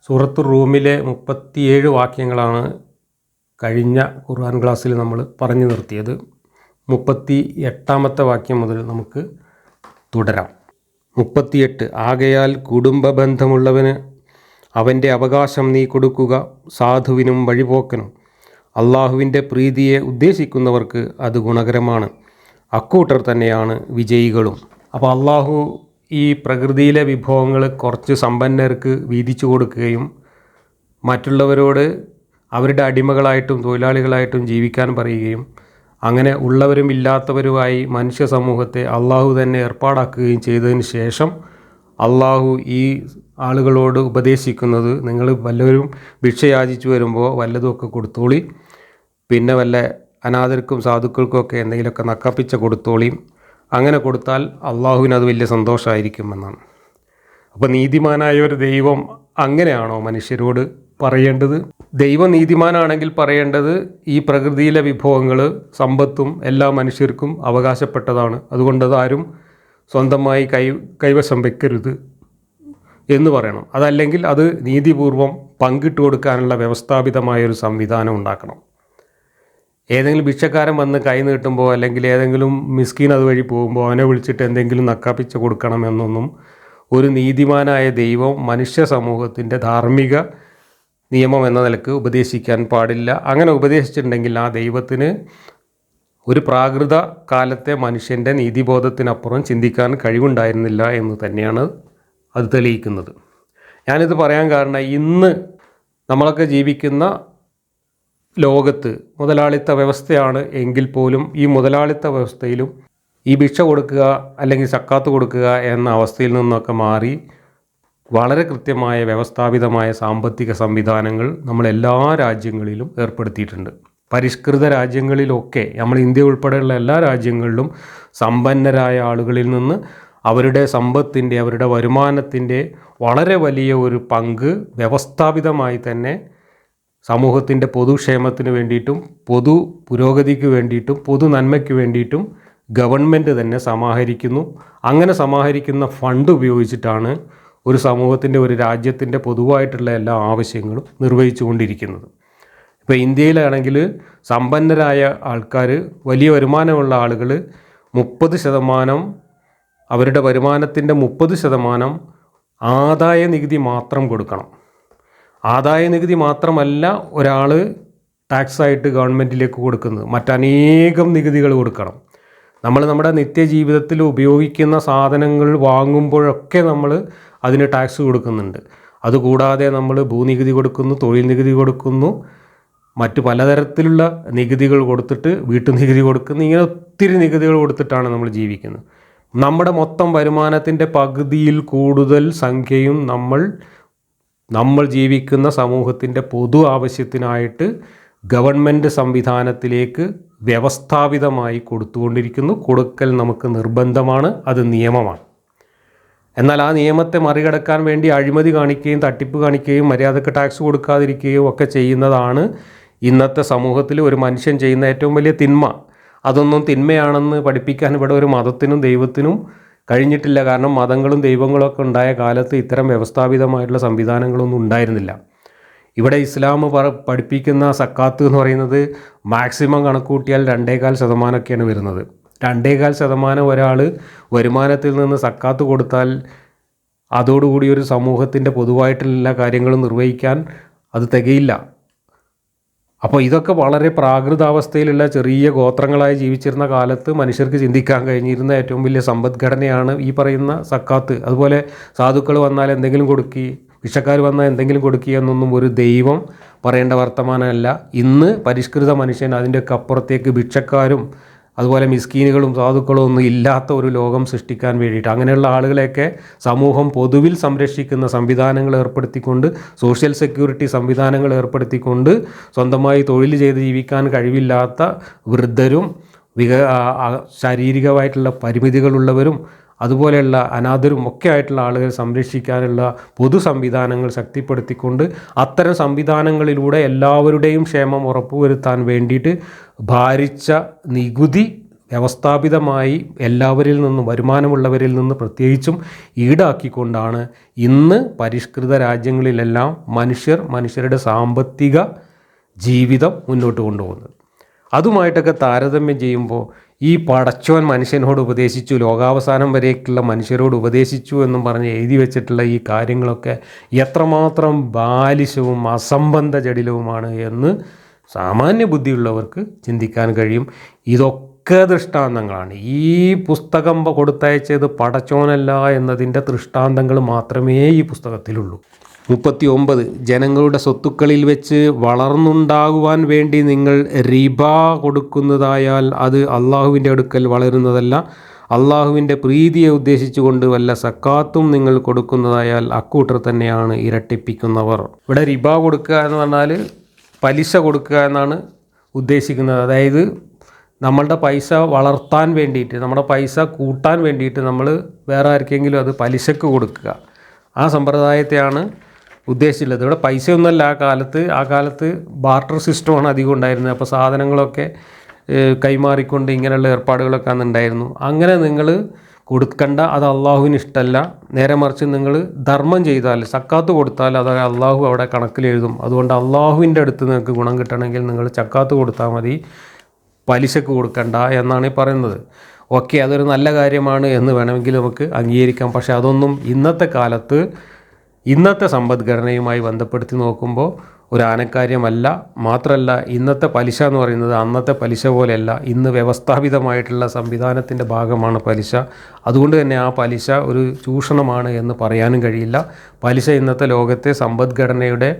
സൂറത്തു റൂമിലെ 37 വാക്യങ്ങളാണ് കഴിഞ്ഞ ഖുർആൻ ക്ലാസ്സിൽ നമ്മൾ പറഞ്ഞു നിർത്തിയത്. 38-ാമത്തെ വാക്യം മുതൽ നമുക്ക് തുടരാം. 38 ആകയാൽ കുടുംബ ബന്ധമുള്ളവന് അവൻ്റെ അവകാശം നീ കൊടുക്കുക, സാധുവിനും വഴിപോക്കനും. അള്ളാഹുവിൻ്റെ പ്രീതിയെ ഉദ്ദേശിക്കുന്നവർക്ക് അത് ഗുണകരമാണ്, അക്കൂട്ടർ തന്നെയാണ് വിജയികളും. അപ്പോൾ അള്ളാഹു ഈ പ്രകൃതിയിലെ വിഭവങ്ങൾ കുറച്ച് സമ്പന്നർക്ക് വീതിച്ചു കൊടുക്കുകയും മറ്റുള്ളവരോട് അവരുടെ അടിമകളായിട്ടും തൊഴിലാളികളായിട്ടും ജീവിക്കാൻ പറയുകയും അങ്ങനെ ഉള്ളവരും ഇല്ലാത്തവരുമായി മനുഷ്യ സമൂഹത്തെ അള്ളാഹു തന്നെ ഏർപ്പാടാക്കുകയും ചെയ്തതിന് ശേഷം അള്ളാഹു ഈ ആളുകളോട് ഉപദേശിക്കുന്നത്, നിങ്ങൾ വല്ലവരും ഭിക്ഷ യാചിച്ചു വരുമ്പോൾ വല്ലതുമൊക്കെ കൊടുത്തോളി, പിന്നെ വല്ല അനാഥർക്കും സാധുക്കൾക്കൊക്കെ എന്തെങ്കിലുമൊക്കെ നക്കാപ്പിച്ച കൊടുത്തോളിയും, അങ്ങനെ കൊടുത്താൽ അള്ളാഹുവിന് അത് വലിയ സന്തോഷമായിരിക്കുമെന്നാണ്. അപ്പോൾ നീതിമാനായ ഒരു ദൈവം അങ്ങനെയാണോ മനുഷ്യരോട് പറയേണ്ടത്? ദൈവം നീതിമാനാണെങ്കിൽ പറയേണ്ടത് ഈ പ്രകൃതിയിലെ വിഭവങ്ങൾ സമ്പത്തും എല്ലാ മനുഷ്യർക്കും അവകാശപ്പെട്ടതാണ്, അതുകൊണ്ടത് ആരും സ്വന്തമായി കൈവശം വെക്കരുത് എന്ന് പറയണം. അതല്ലെങ്കിൽ അത് നീതിപൂർവം പങ്കിട്ട് കൊടുക്കാനുള്ള വ്യവസ്ഥാപിതമായൊരു സംവിധാനം ഉണ്ടാക്കണം. ഏതെങ്കിലും ഭിക്ഷക്കാരൻ വന്ന് കൈ നീട്ടുമ്പോൾ അല്ലെങ്കിൽ ഏതെങ്കിലും മിസ്കീൻ അതുവഴി പോകുമ്പോൾ അവനെ വിളിച്ചിട്ട് എന്തെങ്കിലും നക്കാപ്പിച്ച കൊടുക്കണമെന്നൊന്നും ഒരു നീതിമാനായ ദൈവം മനുഷ്യ സമൂഹത്തിൻ്റെ ധാർമ്മിക നിയമം എന്ന നിലക്ക് ഉപദേശിക്കാൻ പാടില്ല. അങ്ങനെ ഉപദേശിച്ചിട്ടുണ്ടെങ്കിൽ ആ ദൈവത്തിന് ഒരു പ്രാകൃത കാലത്തെ മനുഷ്യൻ്റെ നീതിബോധത്തിനപ്പുറം ചിന്തിക്കാൻ കഴിവുണ്ടായിരുന്നില്ല എന്ന് തന്നെയാണ് അത് തെളിയിക്കുന്നത്. ഞാനിത് പറയാൻ കാരണം, ഇന്ന് നമ്മളൊക്കെ ജീവിക്കുന്ന ലോകത്ത് മുതലാളിത്ത വ്യവസ്ഥയാണ് എങ്കിൽ പോലും ഈ മുതലാളിത്ത വ്യവസ്ഥയിലും ഈ ഭിക്ഷ കൊടുക്കുക അല്ലെങ്കിൽ സക്കാത്ത് കൊടുക്കുക എന്ന അവസ്ഥയിൽ നിന്നൊക്കെ മാറി വളരെ കൃത്യമായ വ്യവസ്ഥാപിതമായ സാമ്പത്തിക സംവിധാനങ്ങൾ നമ്മളെല്ലാ രാജ്യങ്ങളിലും ഏർപ്പെടുത്തിയിട്ടുണ്ട്. പരിഷ്കൃത രാജ്യങ്ങളിലൊക്കെ, നമ്മൾ ഇന്ത്യ ഉൾപ്പെടെയുള്ള എല്ലാ രാജ്യങ്ങളിലും സമ്പന്നരായ ആളുകളിൽ നിന്ന് അവരുടെ സമ്പത്തിൻ്റെ, അവരുടെ വരുമാനത്തിൻ്റെ വളരെ വലിയ ഒരു പങ്ക് വ്യവസ്ഥാപിതമായി തന്നെ സമൂഹത്തിൻ്റെ പൊതുക്ഷേമത്തിന് വേണ്ടിയിട്ടും പൊതു പുരോഗതിക്ക് വേണ്ടിയിട്ടും പൊതു നന്മയ്ക്ക് വേണ്ടിയിട്ടും ഗവൺമെൻറ് തന്നെ സമാഹരിക്കുന്നു. അങ്ങനെ സമാഹരിക്കുന്ന ഫണ്ട് ഉപയോഗിച്ചിട്ടാണ് ഒരു സമൂഹത്തിൻ്റെ, ഒരു രാജ്യത്തിൻ്റെ പൊതുവായിട്ടുള്ള എല്ലാ ആവശ്യങ്ങളും നിർവഹിച്ചു കൊണ്ടിരിക്കുന്നത്. ഇപ്പോൾ ഇന്ത്യയിലാണെങ്കിൽ സമ്പന്നരായ ആൾക്കാർ, വലിയ വരുമാനമുള്ള ആളുകൾ 30%, അവരുടെ വരുമാനത്തിൻ്റെ 30% ആദായ നികുതി മാത്രം കൊടുക്കണം. ആദായ നികുതി മാത്രമല്ല ഒരാൾ ടാക്സായിട്ട് ഗവൺമെൻറ്റിലേക്ക് കൊടുക്കുന്നത്, മറ്റനേകം നികുതികൾ കൊടുക്കണം. നമ്മൾ നമ്മുടെ നിത്യജീവിതത്തിൽ ഉപയോഗിക്കുന്ന സാധനങ്ങൾ വാങ്ങുമ്പോഴൊക്കെ നമ്മൾ അതിന് ടാക്സ് കൊടുക്കുന്നുണ്ട്. അതുകൂടാതെ നമ്മൾ ഭൂനികുതി കൊടുക്കുന്നു, തൊഴിൽ നികുതി കൊടുക്കുന്നു, മറ്റു പലതരത്തിലുള്ള നികുതികൾ കൊടുത്തിട്ട് വീട്ടുനികുതി കൊടുക്കുന്നു. ഇങ്ങനെ ഒത്തിരി നികുതികൾ കൊടുത്തിട്ടാണ് നമ്മൾ ജീവിക്കുന്നത്. നമ്മുടെ മൊത്തം വരുമാനത്തിൻ്റെ പകുതിയിൽ കൂടുതൽ സംഖ്യയും നമ്മൾ ജീവിക്കുന്ന സമൂഹത്തിൻ്റെ പൊതു ആവശ്യത്തിനായിട്ട് ഗവൺമെൻറ് സംവിധാനത്തിലേക്ക് വ്യവസ്ഥാപിതമായി കൊടുത്തുകൊണ്ടിരിക്കുന്നു. കൊടുക്കൽ നമുക്ക് നിർബന്ധമാണ്, അത് നിയമമാണ്. എന്നാൽ ആ നിയമത്തെ മറികടക്കാൻ വേണ്ടി അഴിമതി കാണിക്കുകയും തട്ടിപ്പ് കാണിക്കുകയും മര്യാദക്ക് ടാക്സ് കൊടുക്കാതിരിക്കുകയും ഒക്കെ ചെയ്യുന്നതാണ് ഇന്നത്തെ സമൂഹത്തിൽ ഒരു മനുഷ്യൻ ചെയ്യുന്ന ഏറ്റവും വലിയ തിന്മ. അതൊന്നും തിന്മയാണെന്ന് പഠിപ്പിക്കാൻ ഇവിടെ ഒരു മതത്തിനും ദൈവത്തിനും കഴിഞ്ഞിട്ടില്ല. കാരണം മതങ്ങളും ദൈവങ്ങളൊക്കെ ഉണ്ടായ കാലത്ത് ഇത്തരം വ്യവസ്ഥാപിതമായിട്ടുള്ള സംവിധാനങ്ങളൊന്നും ഉണ്ടായിരുന്നില്ല. ഇവിടെ ഇസ്ലാം പഠിപ്പിക്കുന്ന സക്കാത്ത് എന്ന് പറയുന്നത് മാക്സിമം കണക്കൂട്ടിയാൽ 2.25% വരുന്നത്. 2.25% ഒരാൾ വരുമാനത്തിൽ നിന്ന് സക്കാത്ത് കൊടുത്താൽ അതോടുകൂടി ഒരു സമൂഹത്തിൻ്റെ പൊതുവായിട്ടുള്ള എല്ലാ കാര്യങ്ങളും നിർവഹിക്കാൻ അത് തികയില്ല. അപ്പോൾ ഇതൊക്കെ വളരെ പ്രാകൃതാവസ്ഥയിലുള്ള ചെറിയ ഗോത്രങ്ങളായി ജീവിച്ചിരുന്ന കാലത്ത് മനുഷ്യർക്ക് ചിന്തിക്കാൻ കഴിഞ്ഞിരുന്ന ഏറ്റവും വലിയ സമ്പദ്ഘടനയാണ് ഈ പറയുന്ന സക്കാത്ത്. അതുപോലെ സാധുക്കൾ വന്നാൽ എന്തെങ്കിലും കൊടുക്കി, ഭിക്ഷക്കാർ വന്നാൽ എന്തെങ്കിലും കൊടുക്കുക എന്നൊന്നും ഒരു ദൈവം പറയേണ്ട വർത്തമാനമല്ല. ഇന്ന് പരിഷ്കൃത മനുഷ്യൻ അതിൻ്റെയൊക്കെ അപ്പുറത്തേക്ക് ഭിക്ഷക്കാരും അതുപോലെ മിസ്കീനുകളും സാധുക്കളും ഒന്നും ഇല്ലാത്ത ഒരു ലോകം സൃഷ്ടിക്കാൻ വേണ്ടിയിട്ട് അങ്ങനെയുള്ള ആളുകളെയൊക്കെ സമൂഹം പൊതുവിൽ സംരക്ഷിക്കുന്ന സംവിധാനങ്ങൾ ഏർപ്പെടുത്തിക്കൊണ്ട്, സോഷ്യൽ സെക്യൂരിറ്റി സംവിധാനങ്ങൾ ഏർപ്പെടുത്തിക്കൊണ്ട്, സ്വന്തമായി തൊഴിൽ ചെയ്ത് ജീവിക്കാൻ കഴിവില്ലാത്ത വൃദ്ധരും ശാരീരികമായിട്ടുള്ള പരിമിതികളുള്ളവരും അതുപോലെയുള്ള അനാഥരും ഒക്കെ ആയിട്ടുള്ള ആളുകളെ സംരക്ഷിക്കാനുള്ള പൊതു സംവിധാനങ്ങൾ ശക്തിപ്പെടുത്തിക്കൊണ്ട് അത്തരം സംവിധാനങ്ങളിലൂടെ എല്ലാവരുടെയും ക്ഷേമം ഉറപ്പുവരുത്താൻ വേണ്ടിയിട്ട് ഭാരിച്ച നികുതി വ്യവസ്ഥാപിതമായി എല്ലാവരിൽ നിന്നും വരുമാനമുള്ളവരിൽ നിന്ന് പ്രത്യേകിച്ചും ഈടാക്കിക്കൊണ്ടാണ് ഇന്ന് പരിഷ്കൃത രാജ്യങ്ങളിലെല്ലാം മനുഷ്യരുടെ സാമ്പത്തിക ജീവിതം മുന്നോട്ട് കൊണ്ടുപോകുന്നത്. അതുമായിട്ടൊക്കെ താരതമ്യം ചെയ്യുമ്പോൾ ഈ പടച്ചോൻ മനുഷ്യനോട് ഉപദേശിച്ചു, ലോകാവസാനം വരേക്കുള്ള മനുഷ്യരോട് ഉപദേശിച്ചു എന്നും പറഞ്ഞ് എഴുതി വെച്ചിട്ടുള്ള ഈ കാര്യങ്ങളൊക്കെ എത്രമാത്രം ബാലിശവും അസംബന്ധ ജടിലവുമാണ് എന്ന് സാമാന്യ ബുദ്ധിയുള്ളവർക്ക് ചിന്തിക്കാൻ കഴിയും. ഇതൊക്കെ ദൃഷ്ടാന്തങ്ങളാണ്. ഈ പുസ്തകം കൊടുത്തയച്ചത് പടച്ചോനല്ല എന്നതിൻ്റെ ദൃഷ്ടാന്തങ്ങൾ മാത്രമേ ഈ പുസ്തകത്തിലുള്ളൂ. 39 ജനങ്ങളുടെ സ്വത്തുക്കളിൽ വെച്ച് വളർന്നുണ്ടാകുവാൻ വേണ്ടി നിങ്ങൾ റിബ കൊടുക്കുന്നതായാൽ അത് അള്ളാഹുവിൻ്റെ അടുക്കൽ വളരുന്നതല്ല. അള്ളാഹുവിൻ്റെ പ്രീതിയെ ഉദ്ദേശിച്ചുകൊണ്ട് വല്ല സക്കാത്തും നിങ്ങൾ കൊടുക്കുന്നതായാൽ അക്കൂട്ടർ തന്നെയാണ് ഇരട്ടിപ്പിക്കുന്നവർ. ഇവിടെ റിബ കൊടുക്കുക എന്ന് പറഞ്ഞാൽ പലിശ കൊടുക്കുക എന്നാണ് ഉദ്ദേശിക്കുന്നത്. അതായത് നമ്മളുടെ പൈസ വളർത്താൻ വേണ്ടിയിട്ട്, നമ്മുടെ പൈസ കൂട്ടാൻ വേണ്ടിയിട്ട് നമ്മൾ വേറെ ആർക്കെങ്കിലും അത് പലിശക്ക് കൊടുക്കുക, ആ സമ്പ്രദായത്തെയാണ് ഉദ്ദേശിച്ചുള്ളത്. ഇവിടെ പൈസയൊന്നുമല്ല. ആ കാലത്ത് ബാർട്ടർ സിസ്റ്റമാണ് അധികം ഉണ്ടായിരുന്നത്. അപ്പോൾ സാധനങ്ങളൊക്കെ കൈമാറിക്കൊണ്ട് ഇങ്ങനെയുള്ള ഏർപ്പാടുകളൊക്കെ അന്നുണ്ടായിരുന്നു. അങ്ങനെ നിങ്ങൾ കൊടുക്കണ്ട, അത് അള്ളാഹുവിന് ഇഷ്ടമല്ല. നേരെ മറിച്ച് നിങ്ങൾ ധർമ്മം ചെയ്താൽ, സക്കാത്ത് കൊടുത്താൽ അത് അള്ളാഹു അവിടെ കണക്കിലെഴുതും. അതുകൊണ്ട് അള്ളാഹുവിൻ്റെ അടുത്ത് നിങ്ങൾക്ക് ഗുണം കിട്ടണമെങ്കിൽ നിങ്ങൾ സക്കാത്ത് കൊടുത്താൽ മതി, പലിശക്ക് കൊടുക്കണ്ട എന്നാണ് ഈ പറയുന്നത്. ഓക്കെ, അതൊരു നല്ല കാര്യമാണ് എന്ന് വേണമെങ്കിൽ നമുക്ക് അംഗീകരിക്കാം. പക്ഷേ അതൊന്നും ഇന്നത്തെ കാലത്ത് ഇന്നത്തെ സമ്പദ്ഘടനയുമായി ബന്ധപ്പെടുത്തി നോക്കുമ്പോൾ ഒരു ആനക്കാര്യമല്ല. മാത്രമല്ല, ഇന്നത്തെ പലിശ എന്ന് പറയുന്നത് അന്നത്തെ പലിശ പോലെയല്ല. ഇന്ന് വ്യവസ്ഥാപിതമായിട്ടുള്ള സംവിധാനത്തിൻ്റെ ഭാഗമാണ് പലിശ. അതുകൊണ്ട് തന്നെ ആ പലിശ ഒരു ചൂഷണമാണ് എന്ന് പറയാനും കഴിയില്ല. പലിശ ഇന്നത്തെ ലോകത്തെ സമ്പദ്ഘടനയുടെ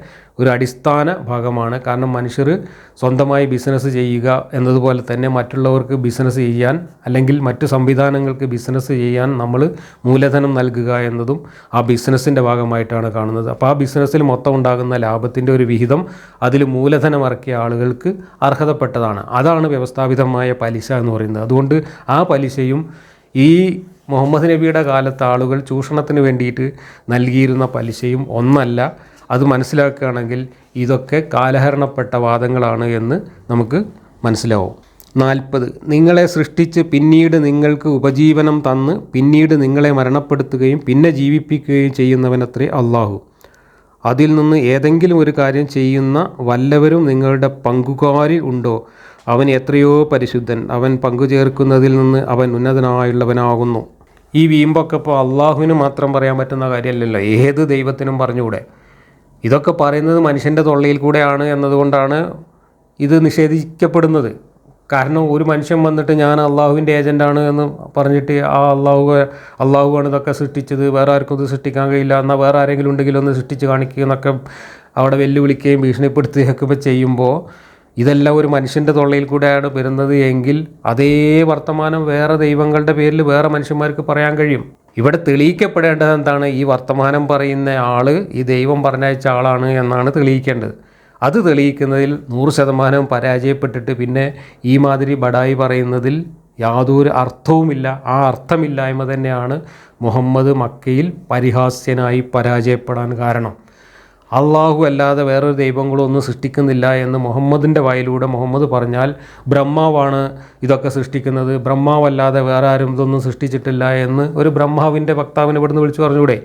ഒരു അടിസ്ഥാന ഭാഗമാണ്. കാരണം മനുഷ്യർ സ്വന്തമായി ബിസിനസ് ചെയ്യുക എന്നതുപോലെ തന്നെ മറ്റുള്ളവർക്ക് ബിസിനസ് ചെയ്യാൻ അല്ലെങ്കിൽ മറ്റു സംവിധാനങ്ങൾക്ക് ബിസിനസ് ചെയ്യാൻ നമ്മൾ മൂലധനം നൽകുക എന്നതും ആ ബിസിനസ്സിൻ്റെ ഭാഗമായിട്ടാണ് കാണുന്നത്. അപ്പോൾ ആ ബിസിനസ്സിൽ മൊത്തം ഉണ്ടാകുന്ന ലാഭത്തിൻ്റെ ഒരു വിഹിതം അതിൽ മൂലധനം ഇറക്കിയ ആളുകൾക്ക് അർഹതപ്പെട്ടതാണ്. അതാണ് വ്യവസ്ഥാപിതമായ പലിശ എന്ന് പറയുന്നത്. അതുകൊണ്ട് ആ പലിശയും ഈ മുഹമ്മദ് നബിയുടെ കാലത്ത് ആളുകൾ ചൂഷണത്തിന് വേണ്ടിയിട്ട് നൽകിയിരുന്ന പലിശയും ഒന്നല്ല. അത് മനസ്സിലാക്കുകയാണെങ്കിൽ ഇതൊക്കെ കാലഹരണപ്പെട്ട വാദങ്ങളാണ് എന്ന് നമുക്ക് മനസ്സിലാവും. 40 നിങ്ങളെ സൃഷ്ടിച്ച് പിന്നീട് നിങ്ങൾക്ക് ഉപജീവനം തന്ന് പിന്നീട് നിങ്ങളെ മരണപ്പെടുത്തുകയും പിന്നെ ജീവിപ്പിക്കുകയും ചെയ്യുന്നവനത്രേ അള്ളാഹു. അതിൽ നിന്ന് ഏതെങ്കിലും ഒരു കാര്യം ചെയ്യുന്ന വല്ലവരും നിങ്ങളുടെ പങ്കുകാരിൽ ഉണ്ടോ? അവൻ എത്രയോ പരിശുദ്ധൻ, അവൻ പങ്കുചേർക്കുന്നതിൽ നിന്ന് അവൻ ഉന്നതനായുള്ളവനാകുന്നു. ഈ വീമ്പൊക്കെ ഇപ്പോൾ അള്ളാഹുവിന് മാത്രം പറയാൻ പറ്റുന്ന കാര്യമല്ലല്ലോ, ഏത് ദൈവത്തിനും പറഞ്ഞുകൂടെ? ഇതൊക്കെ പറയുന്നത് മനുഷ്യൻ്റെ തൊള്ളയിൽ കൂടെയാണ് എന്നതുകൊണ്ടാണ് ഇത് നിഷേധിക്കപ്പെടുന്നത്. കാരണം ഒരു മനുഷ്യൻ വന്നിട്ട് ഞാൻ അള്ളാഹുവിൻ്റെ ഏജൻ്റാണ് എന്ന് പറഞ്ഞിട്ട് ആ അള്ളാഹുവാണ് ഇതൊക്കെ സൃഷ്ടിച്ചത്, വേറെ ആർക്കും ഇത് സൃഷ്ടിക്കാൻ കഴിയില്ല, എന്നാൽ വേറെ ആരെങ്കിലും ഉണ്ടെങ്കിൽ ഒന്ന് സൃഷ്ടിച്ച് കാണിക്കുക എന്നൊക്കെ അവിടെ വെല്ലുവിളിക്കുകയും ഭീഷണിപ്പെടുത്തുകയൊക്കെ ചെയ്യുമ്പോൾ ഇതെല്ലാം ഒരു മനുഷ്യൻ്റെ തൊള്ളയിൽ കൂടെയാണ് വരുന്നത് എങ്കിൽ അതേ വർത്തമാനം വേറെ ദൈവങ്ങളുടെ പേരിൽ വേറെ മനുഷ്യന്മാർക്ക് പറയാൻ കഴിയും. ഇവിടെ തെളിയിക്കപ്പെടേണ്ടത് എന്താണ്? ഈ വർത്തമാനം പറയുന്ന ആൾ ഈ ദൈവം പറഞ്ഞയച്ച ആളാണ് എന്നാണ് തെളിയിക്കേണ്ടത്. അത് തെളിയിക്കുന്നതിൽ 100% പരാജയപ്പെട്ടിട്ട് പിന്നെ ഈ മാതിരി ബഡായി പറയുന്നതിൽ യാതൊരു അർത്ഥവുമില്ല. ആ അർത്ഥമില്ലായ്മ തന്നെയാണ് മുഹമ്മദ് മക്കയിൽ പരിഹാസ്യനായി പരാജയപ്പെടാൻ കാരണം. അള്ളാഹു അല്ലാതെ വേറൊരു ദൈവങ്ങളൊന്നും സൃഷ്ടിക്കുന്നില്ല എന്ന് മുഹമ്മദിൻ്റെ വായിലൂടെ മുഹമ്മദ് പറഞ്ഞാൽ ബ്രഹ്മാവാണ് ഇതൊക്കെ സൃഷ്ടിക്കുന്നത്, ബ്രഹ്മാവല്ലാതെ വേറെ ആരും ഇതൊന്നും സൃഷ്ടിച്ചിട്ടില്ല എന്ന് ഒരു ബ്രഹ്മാവിൻ്റെ വക്താവിനെ ഇവിടുന്ന് വിളിച്ചു പറഞ്ഞൂടെ?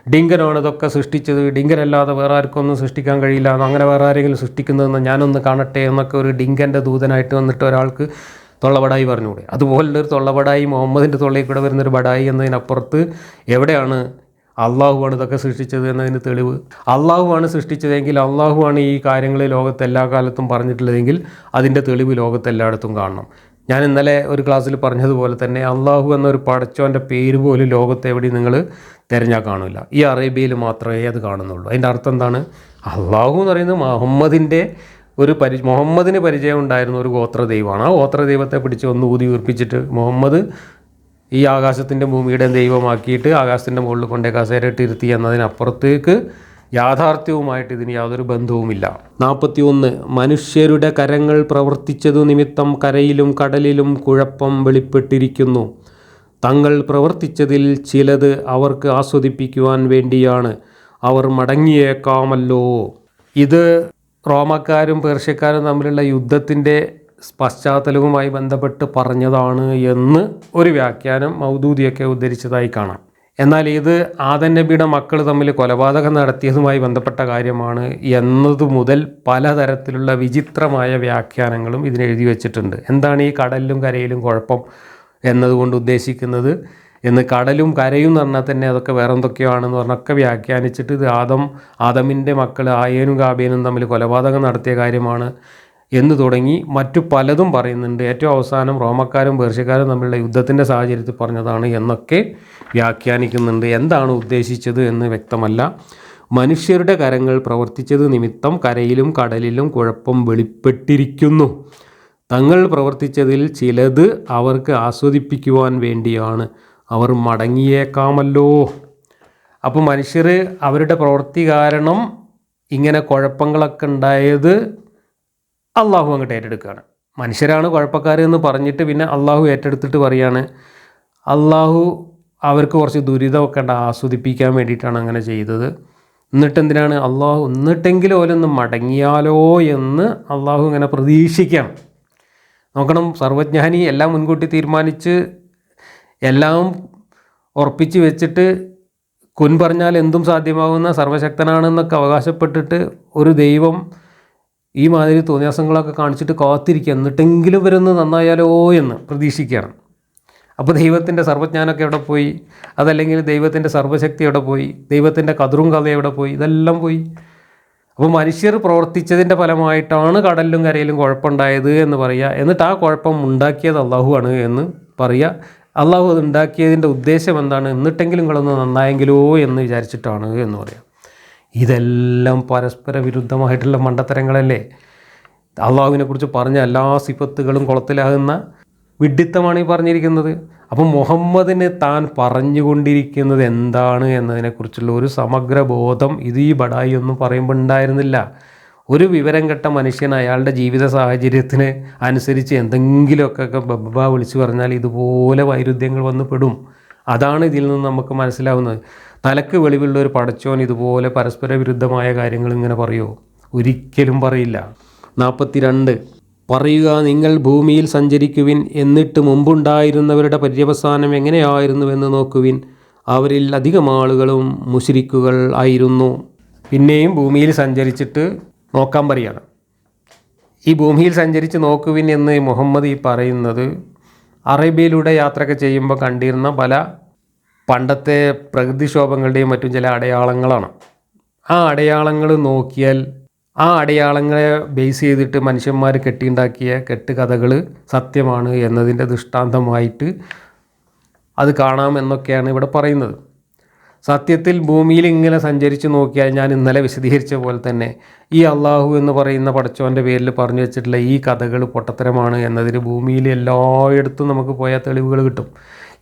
ഡിങ്കനാണ് ഇതൊക്കെ സൃഷ്ടിച്ചത്, ഡിങ്കനല്ലാതെ വേറെ ആർക്കൊന്നും സൃഷ്ടിക്കാൻ കഴിയില്ല, അങ്ങനെ വേറെ ആരെങ്കിലും സൃഷ്ടിക്കുന്നതെന്ന് ഞാനൊന്ന് കാണട്ടെ എന്നൊക്കെ ഒരു ഡിങ്കൻ്റെ ദൂതനായിട്ട് വന്നിട്ട് ഒരാൾക്ക് തൊള്ളവടായി പറഞ്ഞൂടെ? അതുപോലുള്ളൊരു തൊള്ളവടായി മുഹമ്മദിൻ്റെ തൊള്ളയിൽ കൂടെ വരുന്നൊരു ബടായി എന്നതിനപ്പുറത്ത് എവിടെയാണ് അള്ളാഹുവാണ് ഇതൊക്കെ സൃഷ്ടിച്ചത് എന്നതിന് തെളിവ്? അള്ളാഹുവാണ് സൃഷ്ടിച്ചതെങ്കിൽ അള്ളാഹുവാണ് ഈ കാര്യങ്ങൾ ലോകത്ത് എല്ലാ കാലത്തും പറഞ്ഞിട്ടുള്ളതെങ്കിൽ അതിൻ്റെ തെളിവ് ലോകത്തെല്ലായിടത്തും കാണണം. ഞാൻ ഇന്നലെ ഒരു ക്ലാസ്സിൽ പറഞ്ഞതുപോലെ തന്നെ അള്ളാഹു എന്നൊരു പടച്ചോൻ്റെ പേര് പോലും ലോകത്ത് എവിടെയും നിങ്ങൾ തിരഞ്ഞാൽ കാണില്ല. ഈ അറേബ്യയിൽ മാത്രമേ അത് കാണുന്നുള്ളൂ. അതിൻ്റെ അർത്ഥം എന്താണ്? അള്ളാഹു എന്ന് പറയുന്നത് മുഹമ്മദിന് പരിചയം ഉണ്ടായിരുന്ന ഒരു ഗോത്ര ദൈവമാണ്. ആ ഗോത്ര ദൈവത്തെ പിടിച്ച് ഒന്ന് ഊതി ഉറപ്പിച്ചിട്ട് മുഹമ്മദ് ഈ ആകാശത്തിൻ്റെ ഭൂമിയുടെ ദൈവമാക്കിയിട്ട് ആകാശത്തിൻ്റെ മുകളിൽ കൊണ്ടേ കസേരയിട്ട് ഇരുത്തി എന്നതിനപ്പുറത്തേക്ക് യാഥാർത്ഥ്യവുമായിട്ട് ഇതിന് യാതൊരു ബന്ധവുമില്ല. 41 മനുഷ്യരുടെ കരങ്ങൾ പ്രവർത്തിച്ചതു നിമിത്തം കരയിലും കടലിലും കുഴപ്പം വെളിപ്പെട്ടിരിക്കുന്നു. തങ്ങൾ പ്രവർത്തിച്ചതിൽ ചിലത് അവർക്ക് ആസ്വദിപ്പിക്കുവാൻ വേണ്ടിയാണ്. അവർ മടങ്ങിയേക്കാമല്ലോ. ഇത് റോമക്കാരും പേർഷ്യക്കാരും തമ്മിലുള്ള യുദ്ധത്തിൻ്റെ പശ്ചാത്തലവുമായി ബന്ധപ്പെട്ട് പറഞ്ഞതാണ് എന്ന് ഒരു വ്യാഖ്യാനം മൗദൂദിയൊക്കെ ഉദ്ധരിച്ചതായി കാണാം. എന്നാൽ ഇത് ആദം നബിയുടെ മക്കൾ തമ്മിൽ കൊലപാതകം നടത്തിയതുമായി ബന്ധപ്പെട്ട കാര്യമാണ് എന്നതു മുതൽ പലതരത്തിലുള്ള വിചിത്രമായ വ്യാഖ്യാനങ്ങളും ഇതിനെഴുതി വച്ചിട്ടുണ്ട്. എന്താണ് ഈ കടലിലും കരയിലും കുഴപ്പം എന്നതുകൊണ്ട് ഉദ്ദേശിക്കുന്നത് എന്ന്, കടലും കരയും എന്ന് പറഞ്ഞാൽ തന്നെ അതൊക്കെ വേറെ എന്തൊക്കെയോ ആണെന്ന് പറഞ്ഞൊക്കെ വ്യാഖ്യാനിച്ചിട്ട് ഇത് ആദമിൻ്റെ മക്കൾ ആയേനും കാബേനും തമ്മിൽ കൊലപാതകം നടത്തിയ കാര്യമാണ് എന്ന് തുടങ്ങി മറ്റു പലതും പറയുന്നുണ്ട്. ഏറ്റവും അവസാനം റോമക്കാരും പേർഷ്യക്കാരും തമ്മിലുള്ള യുദ്ധത്തിൻ്റെ സാഹചര്യത്തിൽ പറഞ്ഞതാണ് എന്നൊക്കെ വ്യാഖ്യാനിക്കുന്നുണ്ട്. എന്താണ് ഉദ്ദേശിച്ചത് എന്ന് വ്യക്തമല്ല. മനുഷ്യരുടെ കരങ്ങൾ പ്രവർത്തിച്ചത് നിമിത്തം കരയിലും കടലിലും കുഴപ്പം വെളിപ്പെട്ടിരിക്കുന്നു. തങ്ങൾ പ്രവർത്തിച്ചതിൽ ചിലത് അവർക്ക് ആസ്വദിപ്പിക്കുവാൻ വേണ്ടിയാണ്. അവർ മടങ്ങിയേക്കാമല്ലോ. അപ്പോൾ മനുഷ്യർ അവരുടെ പ്രവൃത്തി കാരണം ഇങ്ങനെ കുഴപ്പങ്ങളൊക്കെ ഉണ്ടായത് അള്ളാഹു അങ്ങോട്ട് ഏറ്റെടുക്കുകയാണ്. മനുഷ്യരാണ് കുഴപ്പക്കാർ എന്ന് പറഞ്ഞിട്ട് പിന്നെ അള്ളാഹു ഏറ്റെടുത്തിട്ട് പറയാണ് അള്ളാഹു അവർക്ക് കുറച്ച് ദുരിതമൊക്കെ ആസ്വദിപ്പിക്കാൻ വേണ്ടിയിട്ടാണ് അങ്ങനെ ചെയ്തത്. എന്നിട്ടെന്തിനാണ് എന്നിട്ടെങ്കിലും ഓലൊന്ന് മടങ്ങിയാലോ എന്ന് അള്ളാഹു ഇങ്ങനെ പ്രതീക്ഷിക്കുകയാണ്. നോക്കണം, സർവജ്ഞാനി എല്ലാം മുൻകൂട്ടി തീരുമാനിച്ച് എല്ലാം ഉറപ്പിച്ച് വെച്ചിട്ട് കുൻ പറഞ്ഞാൽ എന്തും സാധ്യമാകുന്ന സർവശക്തനാണെന്നൊക്കെ അവകാശപ്പെട്ടിട്ട് ഒരു ദൈവം ഈ മാതിരി തോന്നിയാസങ്ങളൊക്കെ കാണിച്ചിട്ട് കാത്തിരിക്കുക, എന്നിട്ടെങ്കിലും ഇവരൊന്ന് നന്നായാലോ എന്ന് പ്രതീക്ഷിക്കുകയാണ്. അപ്പോൾ ദൈവത്തിൻ്റെ സർവജ്ഞാനമൊക്കെ എവിടെ പോയി? അതല്ലെങ്കിൽ ദൈവത്തിൻ്റെ സർവശക്തി എവിടെ പോയി? ദൈവത്തിൻ്റെ കതിറും കഥ എവിടെ പോയി? ഇതെല്ലാം പോയി. അപ്പോൾ മനുഷ്യർ പ്രവർത്തിച്ചതിൻ്റെ ഫലമായിട്ടാണ് കടലിലും കരയിലും കുഴപ്പമുണ്ടായത് എന്ന് പറയുക. എന്നിട്ട് ആ കുഴപ്പം ഉണ്ടാക്കിയത് അള്ളാഹു ആണ് എന്ന് പറയുക. അള്ളാഹു അത് ഉണ്ടാക്കിയതിൻ്റെ ഉദ്ദേശം എന്താണ്? എന്നിട്ടെങ്കിലും നിങ്ങളൊന്ന് നന്നായെങ്കിലോ എന്ന് വിചാരിച്ചിട്ടാണ് എന്ന് പറയാം. ഇതെല്ലാം പരസ്പര വിരുദ്ധമായിട്ടുള്ള മണ്ടത്തരങ്ങളല്ലേ? അള്ളാഹുവിനെക്കുറിച്ച് പറഞ്ഞ എല്ലാ സിഫത്തുകളും കുളത്തിലാകുന്ന വിഡ്ഢിത്തമാണ് ഈ പറഞ്ഞിരിക്കുന്നത്. അപ്പം മുഹമ്മദിന് താൻ പറഞ്ഞുകൊണ്ടിരിക്കുന്നത് എന്താണ് എന്നതിനെക്കുറിച്ചുള്ള ഒരു സമഗ്ര ബോധം ഇത് ഈ ബഡായി ഒന്നും പറയുമ്പോൾ ഉണ്ടായിരുന്നില്ല. ഒരു വിവരം കെട്ട മനുഷ്യൻ അയാളുടെ ജീവിത സാഹചര്യത്തിന് അനുസരിച്ച് എന്തെങ്കിലുമൊക്കെ ബബ്ബ വിളിച്ചു പറഞ്ഞാൽ ഇതുപോലെ വൈരുദ്ധ്യങ്ങൾ വന്ന് പെടും. അതാണ് ഇതിൽ നിന്ന് നമുക്ക് മനസ്സിലാവുന്നത്. തലക്ക് വെളിവുള്ള ഒരു പടച്ചോൻ ഇതുപോലെ പരസ്പര വിരുദ്ധമായ കാര്യങ്ങൾ ഇങ്ങനെ പറയുമോ? ഒരിക്കലും പറയില്ല. 42 പറയുക, നിങ്ങൾ ഭൂമിയിൽ സഞ്ചരിക്കുവിൻ, എന്നിട്ട് മുമ്പുണ്ടായിരുന്നവരുടെ പര്യവസാനം എങ്ങനെയായിരുന്നുവെന്ന് നോക്കുവിൻ. അവരിൽ അധികം ആളുകളും മുശ്രിക്കുകൾ ആയിരുന്നു. പിന്നെയും ഭൂമിയിൽ സഞ്ചരിച്ചിട്ട് നോക്കാൻ പറയാണ്. ഈ ഭൂമിയിൽ സഞ്ചരിച്ച് നോക്കുവിൻ എന്ന് മുഹമ്മദ് ഈ പറയുന്നത് അറേബ്യയിലൂടെ യാത്രയൊക്കെ ചെയ്യുമ്പോൾ കണ്ടിരുന്ന പല പണ്ടത്തെ പ്രകൃതിക്ഷോഭങ്ങളുടെയും മറ്റും ചില അടയാളങ്ങളാണ്. ആ അടയാളങ്ങൾ നോക്കിയാൽ ആ അടയാളങ്ങളെ ബേസ് ചെയ്തിട്ട് മനുഷ്യന്മാർ കെട്ടിയുണ്ടാക്കിയ കെട്ടുകഥകൾ സത്യമാണ് എന്നതിൻ്റെ ദൃഷ്ടാന്തമായിട്ട് അത് കാണാമെന്നൊക്കെയാണ് ഇവിടെ പറയുന്നത്. സത്യത്തിൽ ഭൂമിയിൽ ഇങ്ങനെ സഞ്ചരിച്ച് നോക്കിയാൽ ഞാൻ ഇന്നലെ വിശദീകരിച്ച പോലെ തന്നെ ഈ അള്ളാഹു എന്ന് പറയുന്ന പടച്ചോൻ്റെ പേരിൽ പറഞ്ഞു വെച്ചിട്ടുള്ള ഈ കഥകൾ പൊട്ടത്തരമാണ് എന്നതിന് ഭൂമിയിൽ എല്ലായിടത്തും നമുക്ക് പോയാൽ തെളിവുകൾ കിട്ടും.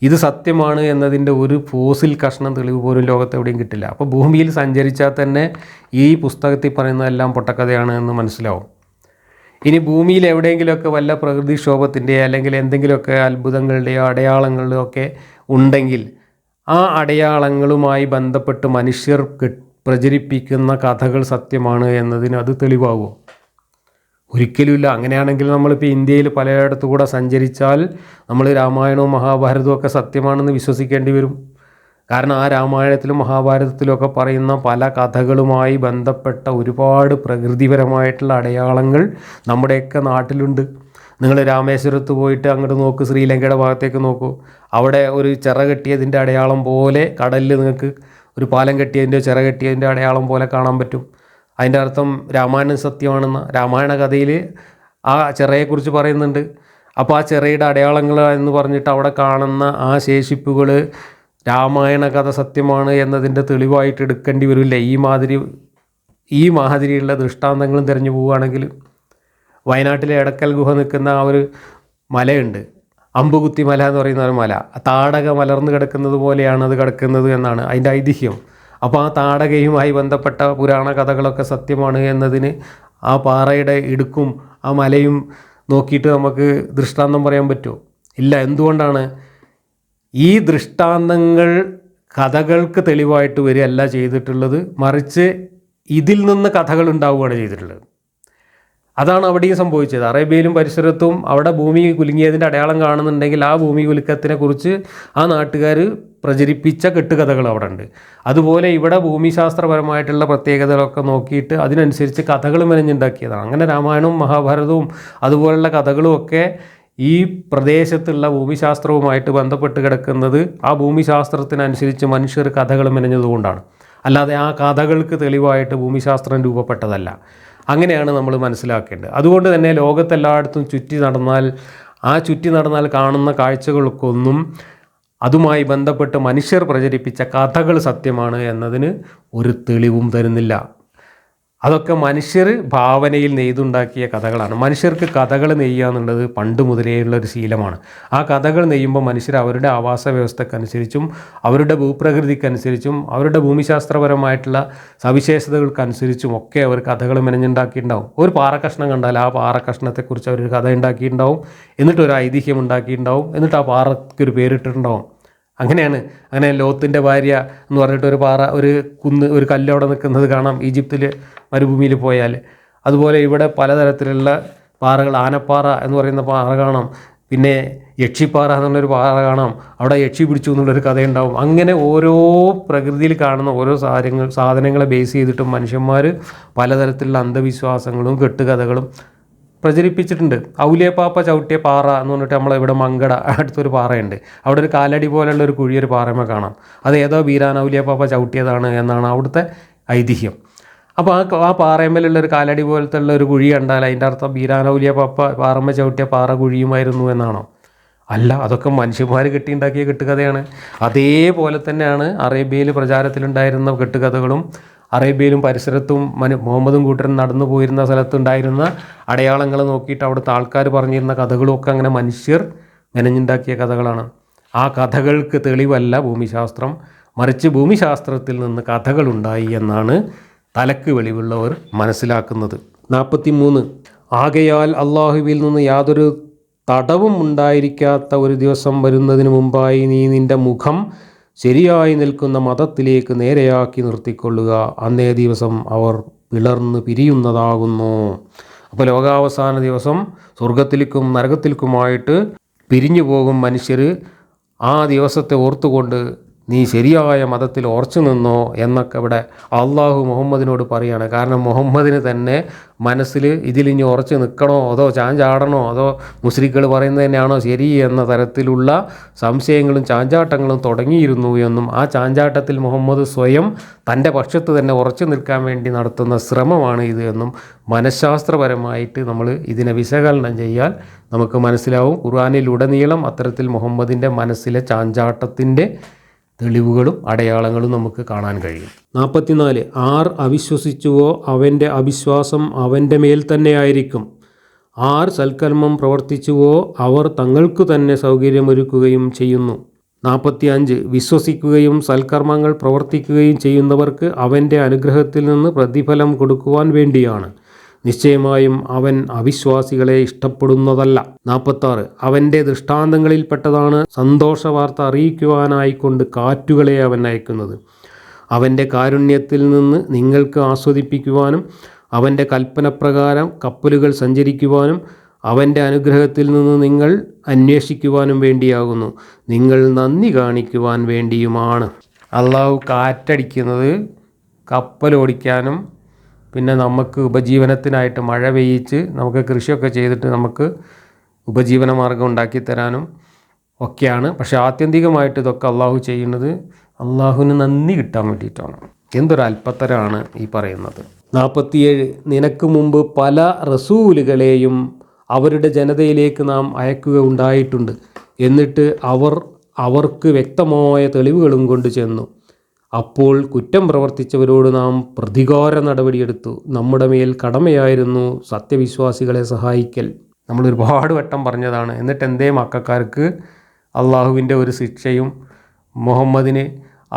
ഇത് സത്യമാണ് എന്നതിൻ്റെ ഒരു ഫോസിൽ കഷ്ണം തെളിവ് പോലും ലോകത്തെവിടെയും കിട്ടില്ല. അപ്പോൾ ഭൂമിയിൽ സഞ്ചരിച്ചാൽ തന്നെ ഈ പുസ്തകത്തിൽ പറയുന്നതെല്ലാം പൊട്ടക്കഥയാണ് എന്ന് മനസ്സിലാവും. ഇനി ഭൂമിയിൽ എവിടെയെങ്കിലുമൊക്കെ വല്ല പ്രകൃതിക്ഷോഭത്തിൻ്റെ അല്ലെങ്കിൽ എന്തെങ്കിലുമൊക്കെ അത്ഭുതങ്ങളുടെയോ അടയാളങ്ങളുടെയോ ഒക്കെ ഉണ്ടെങ്കിൽ ആ അടയാളങ്ങളുമായി ബന്ധപ്പെട്ട് മനുഷ്യർ പ്രചരിപ്പിക്കുന്ന കഥകൾ സത്യമാണ് എന്നതിന് അത് തെളിവാകുമോ? ഒരിക്കലുമില്ല. അങ്ങനെയാണെങ്കിൽ നമ്മളിപ്പോൾ ഇന്ത്യയിൽ പലയിടത്തു കൂടെ സഞ്ചരിച്ചാൽ നമ്മൾ രാമായണവും മഹാഭാരതവും ഒക്കെ സത്യമാണെന്ന് വിശ്വസിക്കേണ്ടി വരും. കാരണം ആ രാമായണത്തിലും മഹാഭാരതത്തിലും ഒക്കെ പറയുന്ന പല കഥകളുമായി ബന്ധപ്പെട്ട ഒരുപാട് പ്രകൃതിപരമായിട്ടുള്ള അടയാളങ്ങൾ നമ്മുടെയൊക്കെ നാട്ടിലുണ്ട്. നിങ്ങൾ രാമേശ്വരത്ത് പോയിട്ട് അങ്ങോട്ട് നോക്ക്, ശ്രീലങ്കയുടെ ഭാഗത്തേക്ക് നോക്കൂ. അവിടെ ഒരു ചിറ കെട്ടിയതിൻ്റെ അടയാളം പോലെ കടലിൽ നിങ്ങൾക്ക് ഒരു പാലം കെട്ടിയതിൻ്റെ ചിറ കെട്ടിയതിൻ്റെ അടയാളം പോലെ കാണാൻ പറ്റും. അതിൻ്റെ അർത്ഥം രാമായണം സത്യമാണെന്ന് രാമായണ കഥയിൽ ആ ചിറയെക്കുറിച്ച് പറയുന്നുണ്ട്. അപ്പോൾ ആ ചിറയുടെ അടയാളങ്ങൾ എന്ന് പറഞ്ഞിട്ട് അവിടെ കാണുന്ന ആ ശേഷിപ്പുകൾ രാമായണ കഥ സത്യമാണ് എന്നതിൻ്റെ തെളിവായിട്ട് എടുക്കേണ്ടി വരില്ല. ഈ മാതിരിയുള്ള ദൃഷ്ടാന്തങ്ങളും തിരഞ്ഞു പോവുകയാണെങ്കിൽ വയനാട്ടിലെ എടക്കൽ ഗുഹ നിൽക്കുന്ന ആ ഒരു മലയുണ്ട്, അമ്പുകുത്തി മല എന്ന് പറയുന്ന ഒരു മല. താടക മലർന്ന് കിടക്കുന്നത് പോലെയാണ് അത് കിടക്കുന്നത് എന്നാണ് അതിൻ്റെ ഐതിഹ്യം. അപ്പോൾ ആ താടകയുമായി ബന്ധപ്പെട്ട പുരാണ കഥകളൊക്കെ സത്യമാണ് എന്നതിന് ആ പാറയുടെ ഇടുക്കും ആ മലയും നോക്കിയിട്ട് നമുക്ക് ദൃഷ്ടാന്തം പറയാൻ പറ്റുമോ? ഇല്ല. എന്തുകൊണ്ടാണ്? ഈ ദൃഷ്ടാന്തങ്ങൾ കഥകൾക്ക് തെളിവായിട്ട് വരികയല്ല ചെയ്തിട്ടുള്ളത്, മറിച്ച് ഇതിൽ നിന്ന് കഥകൾ ഉണ്ടാവുകയാണ് ചെയ്തിട്ടുള്ളത്. അതാണ് അവിടെയും സംഭവിച്ചത്. അറേബ്യയിലും പരിസരത്തും അവിടെ ഭൂമി കുലുങ്ങിയതിൻ്റെ അടയാളം കാണുന്നുണ്ടെങ്കിൽ ആ ഭൂമി കുലുക്കത്തിനെ കുറിച്ച് ആ നാട്ടുകാർ പ്രചരിപ്പിച്ച കെട്ടുകഥകൾ അവിടെ ഉണ്ട്. അതുപോലെ ഇവിടെ ഭൂമിശാസ്ത്രപരമായിട്ടുള്ള പ്രത്യേകതകളൊക്കെ നോക്കിയിട്ട് അതിനനുസരിച്ച് കഥകൾ മെനഞ്ഞുണ്ടാക്കിയതാണ്. അങ്ങനെ രാമായണവും മഹാഭാരതവും അതുപോലുള്ള കഥകളും ഒക്കെ ഈ പ്രദേശത്തുള്ള ഭൂമിശാസ്ത്രവുമായിട്ട് ബന്ധപ്പെട്ട് കിടക്കുന്നത് ആ ഭൂമിശാസ്ത്രത്തിനനുസരിച്ച് മനുഷ്യർ കഥകൾ മെനഞ്ഞതുകൊണ്ടാണ്. അല്ലാതെ ആ കഥകൾക്ക് തെളിവായിട്ട് ഭൂമിശാസ്ത്രം രൂപപ്പെട്ടതല്ല. അങ്ങനെയാണ് നമ്മൾ മനസ്സിലാക്കേണ്ടത്. അതുകൊണ്ട് തന്നെ ലോകത്തെല്ലായിടത്തും ചുറ്റി നടന്നാൽ കാണുന്ന കാഴ്ചകൾക്കൊന്നും അതുമായി ബന്ധപ്പെട്ട് മനുഷ്യർ പ്രചരിപ്പിച്ച കഥകൾ സത്യമാണ് എന്നതിന് ഒരു തെളിവും തരുന്നില്ല. അതൊക്കെ മനുഷ്യർ ഭാവനയിൽ നെയ്തുണ്ടാക്കിയ കഥകളാണ്. മനുഷ്യർക്ക് കഥകൾ നെയ്യുക എന്നുള്ളത് പണ്ട് മുതലേയുള്ളൊരു ശീലമാണ്. ആ കഥകൾ നെയ്യുമ്പോൾ മനുഷ്യർ അവരുടെ ആവാസ വ്യവസ്ഥക്കനുസരിച്ചും അവരുടെ ഭൂപ്രകൃതിക്കനുസരിച്ചും അവരുടെ ഭൂമിശാസ്ത്രപരമായിട്ടുള്ള സവിശേഷതകൾക്കനുസരിച്ചും ഒക്കെ അവർ കഥകൾ മെനഞ്ഞുണ്ടാക്കിയിട്ടുണ്ടാവും. ഒരു പാറക്കഷ്ണം കണ്ടാൽ ആ പാറക്കഷ്ണത്തെക്കുറിച്ച് അവരൊരു കഥ ഉണ്ടാക്കിയിട്ടുണ്ടാവും, എന്നിട്ടൊരു ഐതിഹ്യം ഉണ്ടാക്കിയിട്ടുണ്ടാവും, എന്നിട്ട് ആ പാറയ്ക്കൊരു പേരിട്ടിട്ടുണ്ടാവും. അങ്ങനെ ലോത്തിൻ്റെ ഭാര്യ എന്ന് പറഞ്ഞിട്ട് ഒരു കല്ലവിടെ നിൽക്കുന്നത് കാണാം ഈജിപ്തിൽ മരുഭൂമിയിൽ പോയാൽ. അതുപോലെ ഇവിടെ പലതരത്തിലുള്ള പാറകൾ, ആനപ്പാറ എന്ന് പറയുന്ന പാറ കാണാം, പിന്നെ യക്ഷിപ്പാറ എന്നുള്ളൊരു പാറ കാണാം, അവിടെ യക്ഷി പിടിച്ചു എന്നുള്ളൊരു കഥയുണ്ടാവും. അങ്ങനെ ഓരോ പ്രകൃതിയിൽ കാണുന്ന ഓരോ സാധനങ്ങളെ ബേസ് ചെയ്തിട്ടും മനുഷ്യന്മാർ പലതരത്തിലുള്ള അന്ധവിശ്വാസങ്ങളും കെട്ടുകഥകളും പ്രചരിപ്പിച്ചിട്ടുണ്ട്. ഔലിയപ്പാപ്പ ചവിട്ടിയ പാറ എന്ന് പറഞ്ഞിട്ട് നമ്മളിവിടെ മങ്കട അടുത്തൊരു പാറയുണ്ട്. അവിടെ ഒരു കാലടി പോലെയുള്ള ഒരു കുഴിയൊരു പാറമ കാണാം. അത് ഏതോ ബീരാൻ ഔലിയപ്പാപ്പ ചവിട്ടിയതാണ് എന്നാണ് അവിടുത്തെ ഐതിഹ്യം. അപ്പോൾ ആ പാറയമ്മലുള്ള ഒരു കാലടി പോലത്തെ ഉള്ള ഒരു കുഴി കണ്ടാൽ അതിൻ്റെ അർത്ഥം ബീരാൻ ഔലിയപ്പാപ്പ പാറമ്മ ചവിട്ടിയ പാറ കുഴിയുമായിരുന്നു എന്നാണോ? അല്ല, അതൊക്കെ മനുഷ്യന്മാർ കെട്ടിയുണ്ടാക്കിയ കെട്ടുകഥയാണ്. അതേപോലെ തന്നെയാണ് അറേബ്യയിൽ പ്രചാരത്തിലുണ്ടായിരുന്ന കെട്ടുകഥകളും അറേബ്യയിലും പരിസരത്തും മുഹമ്മദും കൂട്ടരും നടന്നു പോയിരുന്ന സ്ഥലത്തുണ്ടായിരുന്ന അടയാളങ്ങൾ നോക്കിയിട്ട് അവിടുത്തെ ആൾക്കാർ പറഞ്ഞിരുന്ന കഥകളും ഒക്കെ അങ്ങനെ മനുഷ്യർ മെനഞ്ഞുണ്ടാക്കിയ കഥകളാണ്. ആ കഥകൾക്ക് തെളിവല്ല ഭൂമിശാസ്ത്രം, മറിച്ച് ഭൂമിശാസ്ത്രത്തിൽ നിന്ന് കഥകളുണ്ടായി എന്നാണ് തലക്ക് വെളിവുള്ളവർ മനസ്സിലാക്കുന്നത്. 43 ആകയാൽ അള്ളാഹുവിൽ നിന്ന് യാതൊരു തടവും ഉണ്ടായിരിക്കാത്ത ഒരു ദിവസം വരുന്നതിന് മുമ്പായി നീ നിൻ്റെ മുഖം ശരിയായി നിൽക്കുന്ന മതത്തിലേക്ക് നേരെയാക്കി നിർത്തിക്കൊള്ളുക. അന്നേ ദിവസം അവർ പിളർന്ന് പിരിയുന്നതാകുന്നു. അപ്പോൾ ലോകാവസാന ദിവസം സ്വർഗത്തിലേക്കും നരകത്തിലേക്കുമായിട്ട് പിരിഞ്ഞു പോകും മനുഷ്യർ. ആ ദിവസത്തെ ഓർത്തുകൊണ്ട് നീ ശരിയായ മതത്തിൽ ഉറച്ചു നിന്നോ എന്നൊക്കെ ഇവിടെ അള്ളാഹു മുഹമ്മദിനോട് പറയുകയാണ്. കാരണം മുഹമ്മദിന് തന്നെ മനസ്സിൽ ഇതിലിനി ഉറച്ച് നിൽക്കണോ അതോ ചാഞ്ചാടണോ അതോ മുസ്ലിങ്ങൾ പറയുന്നത് തന്നെയാണോ ശരി എന്ന തരത്തിലുള്ള സംശയങ്ങളും ചാഞ്ചാട്ടങ്ങളും തുടങ്ങിയിരുന്നു എന്നും ആ ചാഞ്ചാട്ടത്തിൽ മുഹമ്മദ് സ്വയം തൻ്റെ പക്ഷത്ത് തന്നെ ഉറച്ചു നിൽക്കാൻ വേണ്ടി നടത്തുന്ന ശ്രമമാണ് ഇത് എന്നും മനഃശാസ്ത്രപരമായിട്ട് നമ്മൾ ഇതിനെ വിശകലനം ചെയ്യാൻ നമുക്ക് മനസ്സിലാവും. ഖുർആനിലുടനീളം അത്തരത്തിൽ മുഹമ്മദിൻ്റെ മനസ്സിലെ ചാഞ്ചാട്ടത്തിൻ്റെ തെളിവുകളും അടയാളങ്ങളും നമുക്ക് കാണാൻ കഴിയും. 44 ആർ അവിശ്വസിച്ചുവോ അവൻ്റെ അവിശ്വാസം അവൻ്റെ മേൽ തന്നെയായിരിക്കും. ആർ സൽക്കർമ്മം പ്രവർത്തിച്ചുവോ അവർ തങ്ങൾക്ക് തന്നെ സൗകര്യമൊരുക്കുകയും ചെയ്യുന്നു. 45 വിശ്വസിക്കുകയും സൽക്കർമ്മങ്ങൾ പ്രവർത്തിക്കുകയും ചെയ്യുന്നവർക്ക് അവൻ്റെ അനുഗ്രഹത്തിൽ നിന്ന് പ്രതിഫലം കൊടുക്കുവാൻ വേണ്ടിയാണ്. നിശ്ചയമായും അവൻ അവിശ്വാസികളെ ഇഷ്ടപ്പെടുന്നതല്ല. 46 അവൻ്റെ ദൃഷ്ടാന്തങ്ങളിൽപ്പെട്ടതാണ് സന്തോഷവാർത്ത അറിയിക്കുവാനായിക്കൊണ്ട് കാറ്റുകളെ അവൻ അയക്കുന്നത്. അവൻ്റെ കാരുണ്യത്തിൽ നിന്ന് നിങ്ങൾക്ക് ആസ്വദിപ്പിക്കുവാനും അവൻ്റെ കൽപ്പനപ്രകാരം കപ്പലുകൾ സഞ്ചരിക്കുവാനും അവൻ്റെ അനുഗ്രഹത്തിൽ നിന്ന് നിങ്ങൾ അന്വേഷിക്കുവാനും വേണ്ടിയാകുന്നു. നിങ്ങൾ നന്ദി കാണിക്കുവാൻ വേണ്ടിയുമാണ്. അള്ളാഹു കാറ്റടിക്കുന്നത് കപ്പലോടിക്കാനും പിന്നെ നമുക്ക് ഉപജീവനത്തിനായിട്ട് മഴ പെയ്യിച്ച് നമുക്ക് കൃഷിയൊക്കെ ചെയ്തിട്ട് നമുക്ക് ഉപജീവന മാർഗം ഉണ്ടാക്കിത്തരാനും ഒക്കെയാണ്. പക്ഷേ ആത്യന്തികമായിട്ട് ഇതൊക്കെ അള്ളാഹു ചെയ്യുന്നത് അള്ളാഹുവിന് നന്ദി കിട്ടാൻ വേണ്ടിയിട്ടാണ്. എന്തൊരു അല്പത്തരമാണ് ഈ പറയുന്നത്. 47 നിനക്ക് മുമ്പ് പല റസൂലുകളെയും അവരുടെ ജനതയിലേക്ക് നാം അയക്കുക ഉണ്ടായിട്ടുണ്ട്. എന്നിട്ട് അവർക്ക് വ്യക്തമായ തെളിവുകളും കൊണ്ട് ചെന്നു. അപ്പോൾ കുറ്റം പ്രവർത്തിച്ചവരോട് നാം പ്രതികാര നടപടിയെടുത്തു. നമ്മുടെ മേൽ കടമയായിരുന്നു സത്യവിശ്വാസികളെ സഹായിക്കൽ. നമ്മൾ ഒരുപാട് വട്ടം പറഞ്ഞതാണ്. എന്നിട്ട് എന്തേ മക്കക്കാർക്ക് അള്ളാഹുവിൻ്റെ ഒരു ശിക്ഷയും മുഹമ്മദിന്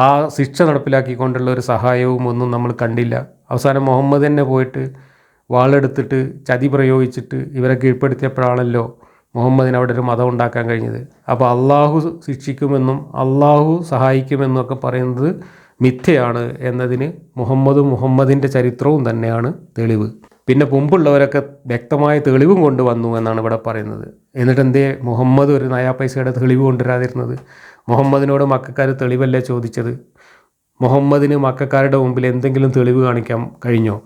ആ ശിക്ഷ നടപ്പിലാക്കിക്കൊണ്ടുള്ള ഒരു സഹായവും ഒന്നും നമ്മൾ കണ്ടില്ല. അവസാനം മുഹമ്മദ് തന്നെ പോയിട്ട് വാളെടുത്തിട്ട് ചതി പ്രയോഗിച്ചിട്ട് ഇവരെ കീഴ്പ്പെടുത്തിയപ്പോഴാണല്ലോ മുഹമ്മദിന് അവിടെ ഒരു മതം ഉണ്ടാക്കാൻ കഴിഞ്ഞത്. അപ്പോൾ അള്ളാഹു ശിക്ഷിക്കുമെന്നും അള്ളാഹു സഹായിക്കുമെന്നും ഒക്കെ പറയുന്നത് മിഥ്യയാണ് എന്നതിന് മുഹമ്മദിൻ്റെ ചരിത്രവും തന്നെയാണ് തെളിവ്. പിന്നെ മുമ്പുള്ളവരൊക്കെ വ്യക്തമായ തെളിവും കൊണ്ടുവന്നു എന്നാണ് ഇവിടെ പറയുന്നത്. എന്നിട്ട് എന്തേ മുഹമ്മദ് ഒരു നയാ പൈസയുടെ തെളിവ് കൊണ്ടുവരാതിരുന്നത്? മുഹമ്മദിനോട് മക്കാർ തെളിവല്ലേ ചോദിച്ചത്? മുഹമ്മദിന് മക്കാരുടെ മുമ്പിൽ എന്തെങ്കിലും തെളിവ് കാണിക്കാൻ കഴിഞ്ഞോ?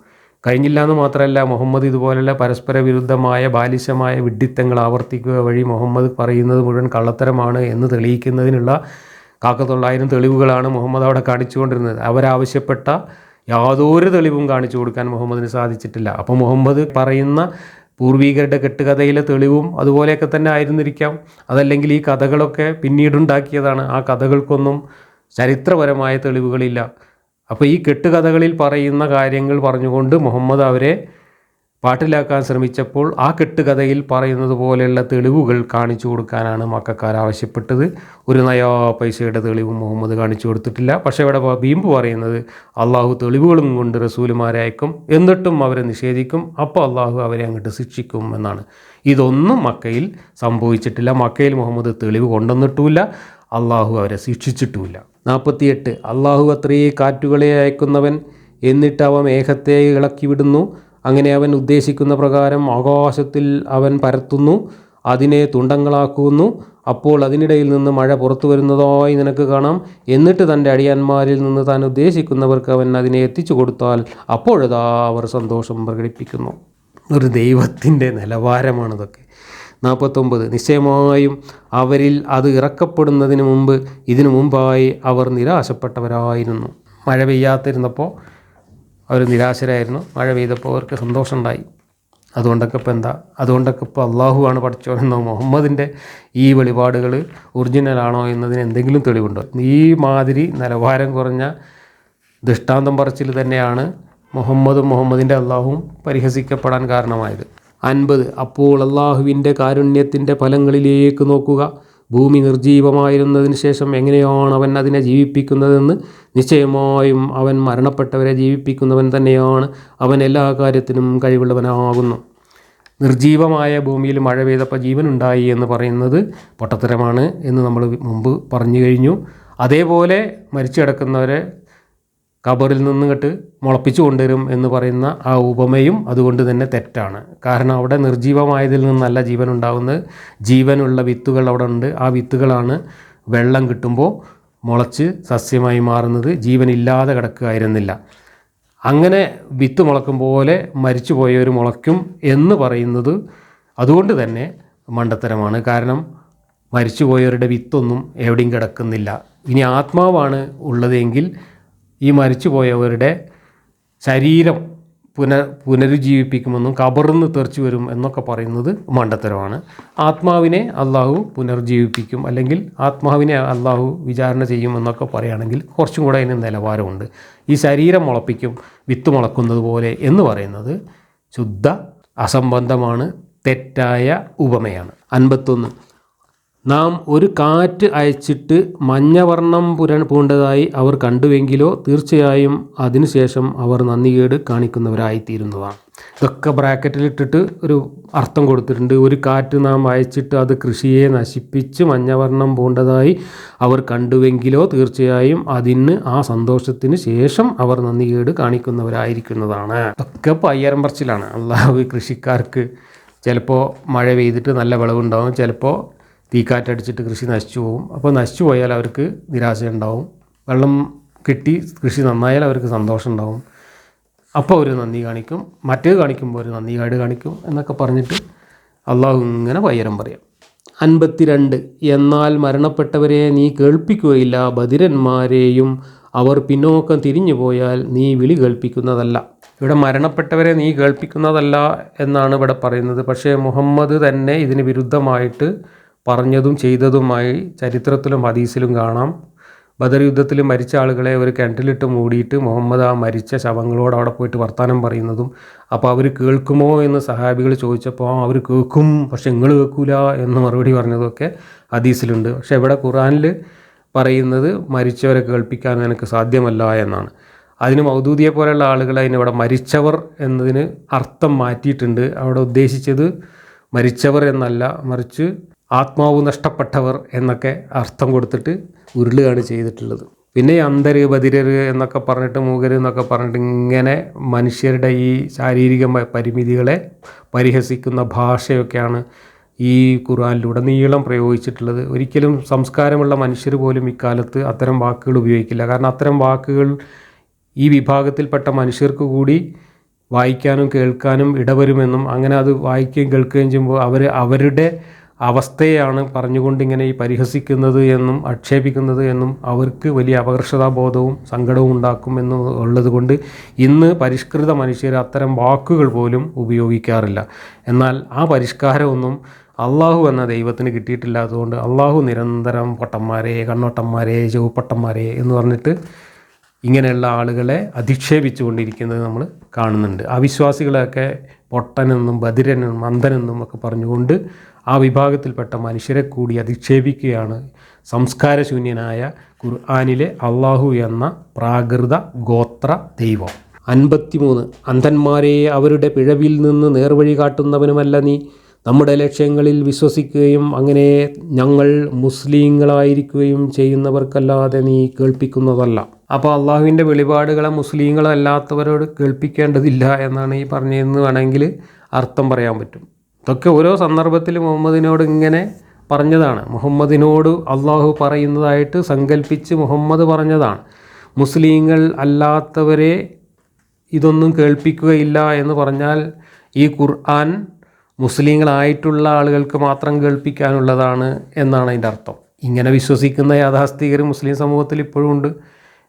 കഴിഞ്ഞില്ല എന്ന് മാത്രമല്ല, മുഹമ്മദ് ഇതുപോലുള്ള പരസ്പര വിരുദ്ധമായ ബാലിശമായ വിഡ്ഢിത്തങ്ങൾ ആവർത്തിക്കുക വഴി മുഹമ്മദ് പറയുന്നത് മുഴുവൻ കള്ളത്തരമാണ് എന്ന് തെളിയിക്കുന്നതിനുള്ള 900 തെളിവുകളാണ് മുഹമ്മദ് അവിടെ കാണിച്ചുകൊണ്ടിരുന്നത്. അവരാവശ്യപ്പെട്ട യാതൊരു തെളിവും കാണിച്ചു കൊടുക്കാൻ മുഹമ്മദിന് സാധിച്ചിട്ടില്ല. അപ്പോൾ മുഹമ്മദ് പറയുന്ന പൂർവികരുടെ കെട്ടുകഥയിലെ തെളിവും അതുപോലെയൊക്കെ തന്നെ ആയിരുന്നിരിക്കാം. അതല്ലെങ്കിൽ ഈ കഥകളൊക്കെ പിന്നീടുണ്ടാക്കിയതാണ്. ആ കഥകൾക്കൊന്നും ചരിത്രപരമായ തെളിവുകളില്ല. അപ്പോൾ ഈ കെട്ടുകഥകളിൽ പറയുന്ന കാര്യങ്ങൾ പറഞ്ഞുകൊണ്ട് മുഹമ്മദ് അവരെ പാട്ടിലാക്കാൻ ശ്രമിച്ചപ്പോൾ ആ കെട്ടുകഥയിൽ പറയുന്നത് പോലെയുള്ള തെളിവുകൾ കാണിച്ചു കൊടുക്കാനാണ് മക്കാർ ആവശ്യപ്പെട്ടത്. ഒരു നയാ പൈസയുടെ തെളിവും മുഹമ്മദ് കാണിച്ചു കൊടുത്തിട്ടില്ല. പക്ഷേ ഇവിടെ വീമ്പ് പറയുന്നത് അള്ളാഹു തെളിവുകളും കൊണ്ട് റസൂലുമാരെ അയക്കും, എന്നിട്ടും അവരെ നിഷേധിക്കും, അപ്പോൾ അള്ളാഹു അവരെ അങ്ങോട്ട് ശിക്ഷിക്കും എന്നാണ്. ഇതൊന്നും മക്കയിൽ സംഭവിച്ചിട്ടില്ല. മക്കയിൽ മുഹമ്മദ് തെളിവ് കൊണ്ടുവന്നിട്ടുമില്ല, അള്ളാഹു അവരെ ശിക്ഷിച്ചിട്ടുമില്ല. 48 അള്ളാഹു അത്രയേ കാറ്റുകളെ അയക്കുന്നവൻ, എന്നിട്ട് അവ മേഘത്തെ ഇളക്കി വിടുന്നു. അങ്ങനെ അവൻ ഉദ്ദേശിക്കുന്ന പ്രകാരം ആകാശത്തിൽ അവൻ പരത്തുന്നു, അതിനെ തുണ്ടങ്ങളാക്കുന്നു. അപ്പോൾ അതിനിടയിൽ നിന്ന് മഴ പുറത്തു വരുന്നതായി നിനക്ക് കാണാം. എന്നിട്ട് തൻ്റെ അടിയാന്മാരിൽ നിന്ന് താൻ ഉദ്ദേശിക്കുന്നവർക്ക് അവൻ അതിനെ എത്തിച്ചു കൊടുത്താൽ അപ്പോഴതാ അവർ സന്തോഷം പ്രകടിപ്പിക്കുന്നു. ഒരു ദൈവത്തിൻ്റെ നിലവാരമാണിതൊക്കെ. 49 നിശ്ചയമായും അവരിൽ അത് ഇറക്കപ്പെടുന്നതിന് മുമ്പ് ഇതിനു മുമ്പായി അവർ നിരാശപ്പെട്ടവരായിരുന്നു. മഴ പെയ്യാതിരുന്നപ്പോൾ അവർ നിരാശരായിരുന്നു, മഴ പെയ്തപ്പോൾ അവർക്ക് സന്തോഷമുണ്ടായി. അതുകൊണ്ടൊക്കെ ഇപ്പോൾ അള്ളാഹുവാണ് പഠിച്ചോനെന്നോ മുഹമ്മദിൻ്റെ ഈ വെളിപാടുകൾ ഒറിജിനലാണോ എന്നതിന് എന്തെങ്കിലും തെളിവുണ്ടോ? ഈ മാതിരി നിലവാരം കുറഞ്ഞ ദൃഷ്ടാന്തം പറച്ചിൽ തന്നെയാണ് മുഹമ്മദിൻ്റെ അള്ളാഹുവും പരിഹസിക്കപ്പെടാൻ കാരണമായത്. 50 അപ്പോൾ അള്ളാഹുവിൻ്റെ കാരുണ്യത്തിൻ്റെ ഫലങ്ങളിലേക്ക് നോക്കുക. ഭൂമി നിർജീവമായിരുന്നതിന് ശേഷം എങ്ങനെയാണ് അവൻ അതിനെ ജീവിപ്പിക്കുന്നതെന്ന്. നിശ്ചയമായും അവൻ മരണപ്പെട്ടവരെ ജീവിപ്പിക്കുന്നവൻ തന്നെയാണ്. അവൻ എല്ലാ കാര്യത്തിനും കഴിവുള്ളവനാകുന്നു. നിർജീവമായ ഭൂമിയിൽ മഴ പെയ്തപ്പോൾ ജീവനുണ്ടായി എന്ന് പറയുന്നത് പൊട്ടത്തരമാണ് എന്ന് നമ്മൾ മുമ്പ് പറഞ്ഞു കഴിഞ്ഞു. അതേപോലെ മരിച്ചു കിടക്കുന്നവരെ ഖബറിൽ നിന്നിങ്ങോട്ട് മുളപ്പിച്ചു കൊണ്ടുവരും എന്ന് പറയുന്ന ആ ഉപമയും അതുകൊണ്ട് തന്നെ തെറ്റാണ്. കാരണം അവിടെ നിർജീവമായതിൽ നിന്നല്ല ജീവൻ ഉണ്ടാകുന്നത്. ജീവനുള്ള വിത്തുകൾ അവിടെ ഉണ്ട്. ആ വിത്തുകളാണ് വെള്ളം കിട്ടുമ്പോൾ മുളച്ച് സസ്യമായി മാറുന്നത്. ജീവനില്ലാതെ കിടക്കുകയായിരുന്നില്ല. അങ്ങനെ വിത്ത് മുളക്കും പോലെ മരിച്ചു പോയവർ മുളയ്ക്കും എന്ന് പറയുന്നത് അതുകൊണ്ട് തന്നെ മണ്ടത്തരമാണ്. കാരണം മരിച്ചു പോയവരുടെ വിത്തൊന്നും എവിടെയും കിടക്കുന്നില്ല. ഇനി ആത്മാവാണ് ഉള്ളതെങ്കിൽ ഈ മരിച്ചു പോയവരുടെ ശരീരം പുനരുജ്ജീവിപ്പിക്കുമെന്നും ഖബറിൽ നിന്ന് തെറിച്ചു വരും എന്നൊക്കെ പറയുന്നത് മണ്ടത്തരമാണ്. ആത്മാവിനെ അള്ളാഹു പുനർജീവിപ്പിക്കും, അല്ലെങ്കിൽ ആത്മാവിനെ അള്ളാഹു വിചാരണ ചെയ്യും എന്നൊക്കെ പറയുകയാണെങ്കിൽ കുറച്ചും കൂടെ അതിന് നിലവാരമുണ്ട്. ഈ ശരീരം മുളപ്പിക്കും, വിത്ത് മുളക്കുന്നത് പോലെ എന്ന് പറയുന്നത് ശുദ്ധ അസംബന്ധമാണ്, തെറ്റായ ഉപമയാണ്. 51 നാം ഒരു കാറ്റ് അയച്ചിട്ട് മഞ്ഞവർണ്ണം പൂണ്ടതായി അവർ കണ്ടുവെങ്കിലോ തീർച്ചയായും അതിനുശേഷം അവർ നന്ദികേട് കാണിക്കുന്നവരായിത്തീരുന്നതാണ്. ഇതൊക്കെ ബ്രാക്കറ്റിലിട്ടിട്ട് ഒരു അർത്ഥം കൊടുത്തിട്ടുണ്ട്. ഒരു കാറ്റ് നാം അയച്ചിട്ട് അത് കൃഷിയെ നശിപ്പിച്ച് മഞ്ഞവർണ്ണം പൂണ്ടതായി അവർ കണ്ടുവെങ്കിലോ തീർച്ചയായും അതിന് ആ സന്തോഷത്തിന് ശേഷം അവർ നന്ദികേട് കാണിക്കുന്നവരായിരിക്കുന്നതാണ്. ഇതൊക്കെ പയ്യാരം പറച്ചിലാണ്. അള്ളാഹു കൃഷിക്കാർക്ക് ചിലപ്പോൾ മഴ പെയ്തിട്ട് നല്ല വിളവുണ്ടാകും, ചിലപ്പോൾ തീക്കാറ്റടിച്ചിട്ട് കൃഷി നശിച്ചു പോകും. അപ്പോൾ നശിച്ചു പോയാൽ അവർക്ക് നിരാശയുണ്ടാവും. വെള്ളം കിട്ടി കൃഷി നന്നായാൽ അവർക്ക് സന്തോഷം ഉണ്ടാവും. അപ്പോൾ അവർ നന്ദി കാണിക്കും, മറ്റേത് കാണിക്കുമ്പോൾ അവർ നന്ദികേട് കാണിക്കും എന്നൊക്കെ പറഞ്ഞിട്ട് അള്ളാഹു ഇങ്ങനെ പയ്യരം പറയാം. 52 എന്നാൽ മരണപ്പെട്ടവരെ നീ കേൾപ്പിക്കുകയില്ല, ബധിരന്മാരെയും അവർ പിന്നോക്കം തിരിഞ്ഞു പോയാൽ നീ വിളി കേൾപ്പിക്കുന്നതല്ല. ഇവിടെ മരണപ്പെട്ടവരെ നീ കേൾപ്പിക്കുന്നതല്ല എന്നാണ് ഇവിടെ പറയുന്നത്. പക്ഷേ മുഹമ്മദ് തന്നെ ഇതിന് വിരുദ്ധമായിട്ട് പറഞ്ഞതും ചെയ്തതുമായി ചരിത്രത്തിലും ഹദീസിലും കാണാം. ബദർ യുദ്ധത്തിൽ മരിച്ച ആളുകളെ ഒരു കിണറ്റിലിട്ട് മൂടിയിട്ട് മുഹമ്മദ് ആ മരിച്ച ശവങ്ങളോട് അവിടെ പോയിട്ട് വർത്തമാനം പറയുന്നതും, അപ്പോൾ അവർ കേൾക്കുമോ എന്ന് സഹാബികൾ ചോദിച്ചപ്പോൾ അവർ കേൾക്കും, പക്ഷെ നിങ്ങൾ കേൾക്കൂല എന്ന് മറുപടി പറഞ്ഞതൊക്കെ ഹദീസിലുണ്ട്. പക്ഷേ ഇവിടെ ഖുർആനിൽ പറയുന്നത് മരിച്ചവരെ കേൾപ്പിക്കാൻ എനിക്ക് സാധ്യമല്ല എന്നാണ്. അതിന് മൗദൂദിയെ പോലെയുള്ള ആളുകൾ അതിനിവിടെ മരിച്ചവർ എന്നതിന് അർത്ഥം മാറ്റിയിട്ടുണ്ട്. അവിടെ ഉദ്ദേശിച്ചത് മരിച്ചവർ എന്നല്ല, മറിച്ച് ആത്മാവ് നഷ്ടപ്പെട്ടവർ എന്നൊക്കെ അർത്ഥം കൊടുത്തിട്ട് ഉരുളുകയാണ് ചെയ്തിട്ടുള്ളത്. പിന്നെ ഈ അന്ധര് ബധിരർ എന്നൊക്കെ പറഞ്ഞിട്ട് മൂകർ എന്നൊക്കെ പറഞ്ഞിട്ട് ഇങ്ങനെ മനുഷ്യരുടെ ഈ ശാരീരിക പരിമിതികളെ പരിഹസിക്കുന്ന ഭാഷയൊക്കെയാണ് ഈ ഖുർആനിലുടനീളം പ്രയോഗിച്ചിട്ടുള്ളത്. ഒരിക്കലും സംസ്കാരമുള്ള മനുഷ്യർ പോലും ഇക്കാലത്ത് അത്തരം വാക്കുകൾ ഉപയോഗിക്കില്ല. കാരണം അത്തരം വാക്കുകൾ ഈ വിഭാഗത്തിൽപ്പെട്ട മനുഷ്യർക്ക് കൂടി വായിക്കാനും കേൾക്കാനും ഇടവരുമെന്നും അങ്ങനെ അത് വായിക്കുകയും കേൾക്കുകയും ചെയ്യുമ്പോൾ അവരുടെ അവസ്ഥയാണ് പറഞ്ഞുകൊണ്ട് ഇങ്ങനെ ഈ പരിഹസിക്കുന്നത് എന്നും ആക്ഷേപിക്കുന്നത് എന്നും അവർക്ക് വലിയ അപകർഷതാബോധവും സങ്കടവും ഉണ്ടാക്കും എന്നും ഉള്ളത് കൊണ്ട് ഇന്ന് പരിഷ്കൃത മനുഷ്യർ അത്തരം വാക്കുകൾ പോലും ഉപയോഗിക്കാറില്ല. എന്നാൽ ആ പരിഷ്കാരമൊന്നും അള്ളാഹു എന്ന ദൈവത്തിന് കിട്ടിയിട്ടില്ലാത്തതുകൊണ്ട് അള്ളാഹു നിരന്തരം പൊട്ടന്മാരെ, കണ്ണോട്ടന്മാരെ, ചുവപ്പട്ടന്മാരെ എന്ന് പറഞ്ഞിട്ട് ഇങ്ങനെയുള്ള ആളുകളെ അധിക്ഷേപിച്ചു കൊണ്ടിരിക്കുന്നത് നമ്മൾ കാണുന്നുണ്ട്. അവിശ്വാസികളെയൊക്കെ പൊട്ടനെന്നും ബധിരനെന്നും അന്ധനെന്നും ഒക്കെ പറഞ്ഞുകൊണ്ട് ആ വിഭാഗത്തിൽപ്പെട്ട മനുഷ്യരെ കൂടി അധിക്ഷേപിക്കുകയാണ് സംസ്കാരശൂന്യനായ ഖുർആനിലെ അള്ളാഹു എന്ന പ്രാകൃത ഗോത്ര ദൈവം. 53 അന്ധന്മാരെ അവരുടെ പിഴവിൽ നിന്ന് നേർവഴി കാട്ടുന്നവനുമല്ല നീ. നമ്മുടെ ലക്ഷ്യങ്ങളിൽ വിശ്വസിക്കുകയും അങ്ങനെ ഞങ്ങൾ മുസ്ലിങ്ങളായിരിക്കുകയും ചെയ്യുന്നവർക്കല്ലാതെ നീ കേൾപ്പിക്കുന്നതല്ല. അപ്പോൾ അള്ളാഹുവിൻ്റെ വെളിപാടുകളെ മുസ്ലിങ്ങളല്ലാത്തവരോട് കേൾപ്പിക്കേണ്ടതില്ല എന്നാണ് ഈ പറഞ്ഞതെന്ന് വേണമെങ്കിൽ അർത്ഥം പറയാൻ പറ്റും. ഇതൊക്കെ ഓരോ സന്ദർഭത്തിൽ മുഹമ്മദിനോട് ഇങ്ങനെ പറഞ്ഞതാണ്. മുഹമ്മദിനോട് അള്ളാഹു പറയുന്നതായിട്ട് സങ്കല്പിച്ച് മുഹമ്മദ് പറഞ്ഞതാണ്. മുസ്ലിങ്ങൾ അല്ലാത്തവരെ ഇതൊന്നും കേൾപ്പിക്കുകയില്ല എന്ന് പറഞ്ഞാൽ ഈ ഖുർആൻ മുസ്ലിങ്ങളായിട്ടുള്ള ആളുകൾക്ക് മാത്രം കേൾപ്പിക്കാനുള്ളതാണ് എന്നാണ് അതിൻ്റെ അർത്ഥം. ഇങ്ങനെ വിശ്വസിക്കുന്ന യാഥാസ്ഥികർ മുസ്ലിം സമൂഹത്തിൽ ഇപ്പോഴും ഉണ്ട്.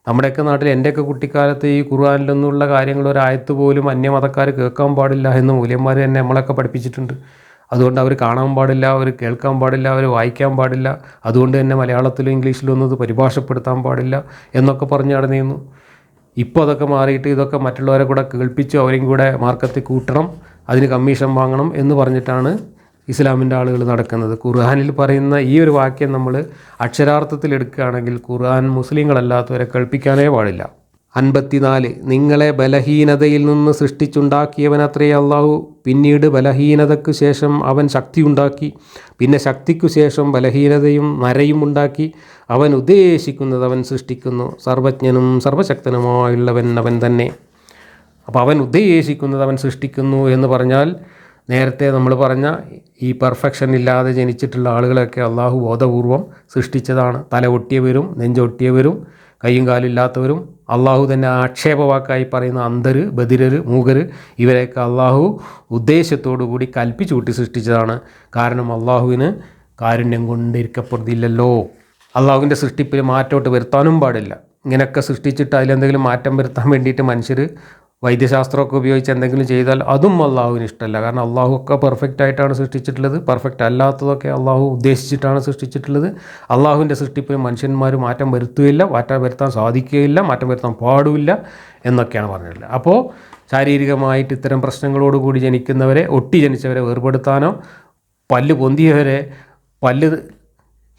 നമ്മുടെയൊക്കെ നാട്ടിൽ എൻ്റെയൊക്കെ കുട്ടിക്കാലത്ത് ഈ ഖുർആനിലൊന്നുള്ള കാര്യങ്ങൾ ഒരായത്ത് പോലും അന്യമതക്കാർ കേൾക്കാൻ പാടില്ല എന്ന് മൂല്യന്മാർ തന്നെ നമ്മളൊക്കെ പഠിപ്പിച്ചിട്ടുണ്ട്. അതുകൊണ്ട് അവർ കാണാൻ പാടില്ല, അവർ കേൾക്കാൻ പാടില്ല, അവർ വായിക്കാൻ പാടില്ല. അതുകൊണ്ട് തന്നെ മലയാളത്തിലും ഇംഗ്ലീഷിലും ഒന്നും ഇത് പരിഭാഷപ്പെടുത്താൻ പാടില്ല എന്നൊക്കെ പറഞ്ഞ് നടന്നിരുന്നു. ഇപ്പോൾ അതൊക്കെ മാറിയിട്ട് ഇതൊക്കെ മറ്റുള്ളവരെ കൂടെ കേൾപ്പിച്ച് അവരെയും കൂടെ മാർക്കത്തിൽ കൂട്ടണം, അതിന് കമ്മീഷൻ വാങ്ങണം എന്ന് പറഞ്ഞിട്ടാണ് ഇസ്ലാമിൻ്റെ ആളുകൾ നടക്കുന്നത്. ഖുർആനിൽ പറയുന്ന ഈ ഒരു വാക്യം നമ്മൾ അക്ഷരാർത്ഥത്തിൽ എടുക്കുകയാണെങ്കിൽ ഖുർആൻ മുസ്ലിങ്ങളല്ലാത്തവരെ കേൾപ്പിക്കാനേ പാടില്ല. 54 നിങ്ങളെ ബലഹീനതയിൽ നിന്ന് സൃഷ്ടിച്ചുണ്ടാക്കിയവനത്രേ അള്ളാഹു. പിന്നീട് ബലഹീനതയ്ക്കു ശേഷം അവൻ ശക്തിയുണ്ടാക്കി. പിന്നെ ശക്തിക്കു ശേഷം ബലഹീനതയും നരയും ഉണ്ടാക്കി. അവൻ ഉദ്ദേശിക്കുന്നത് അവൻ സൃഷ്ടിക്കുന്നു. സർവജ്ഞനും സർവശക്തനുമായുള്ളവൻ അവൻ തന്നെ. അപ്പോൾ അവൻ ഉദ്ദേശിക്കുന്നത് അവൻ സൃഷ്ടിക്കുന്നു എന്ന് പറഞ്ഞാൽ നേരത്തെ നമ്മൾ പറഞ്ഞ ഈ പെർഫെക്ഷൻ ഇല്ലാതെ ജനിച്ചിട്ടുള്ള ആളുകളൊക്കെ അള്ളാഹു ബോധപൂർവം സൃഷ്ടിച്ചതാണ്. തല ഒട്ടിയവരും നെഞ്ചൊട്ടിയവരും കയ്യും കാലില്ലാത്തവരും അള്ളാഹു തന്നെ ആക്ഷേപവാക്കായി പറയുന്ന അന്ധര് ബധിരര് മൂകര് ഇവരെയൊക്കെ അള്ളാഹു ഉദ്ദേശത്തോടു കൂടി കൽപ്പിച്ചു കൂട്ടി സൃഷ്ടിച്ചതാണ്. കാരണം അള്ളാഹുവിന് കാരുണ്യം കൊണ്ടിരിക്കപ്പെടുന്നില്ലല്ലോ. അള്ളാഹുവിൻ്റെ സൃഷ്ടിപ്പിൽ മാറ്റോട്ട് വരുത്താനും പാടില്ല. ഇങ്ങനെയൊക്കെ സൃഷ്ടിച്ചിട്ട് അതിലെന്തെങ്കിലും മാറ്റം വരുത്താൻ വേണ്ടിയിട്ട് മനുഷ്യർ വൈദ്യശാസ്ത്രമൊക്കെ ഉപയോഗിച്ച് എന്തെങ്കിലും ചെയ്താൽ അതും അള്ളാഹുവിന് ഇഷ്ടമല്ല. കാരണം അള്ളാഹു ഒക്കെ പെർഫെക്റ്റ് ആയിട്ടാണ് സൃഷ്ടിച്ചിട്ടുള്ളത്. പെർഫെക്റ്റ് അല്ലാത്തതൊക്കെ അള്ളാഹു ഉദ്ദേശിച്ചിട്ടാണ് സൃഷ്ടിച്ചിട്ടുള്ളത്. അള്ളാഹുവിൻ്റെ സൃഷ്ടിപ്പിൽ മനുഷ്യന്മാർ മാറ്റം വരുത്തുകയില്ല, മാറ്റം വരുത്താൻ സാധിക്കുകയില്ല, മാറ്റം വരുത്താൻ പാടുമില്ല എന്നൊക്കെയാണ് പറഞ്ഞിട്ടുള്ളത്. അപ്പോൾ ശാരീരികമായിട്ട് ഇത്തരം പ്രശ്നങ്ങളോടുകൂടി ജനിക്കുന്നവരെ, ഒട്ടി ജനിച്ചവരെ വേർപെടുത്താനോ, പല്ല് പൊന്തിയവരെ പല്ല്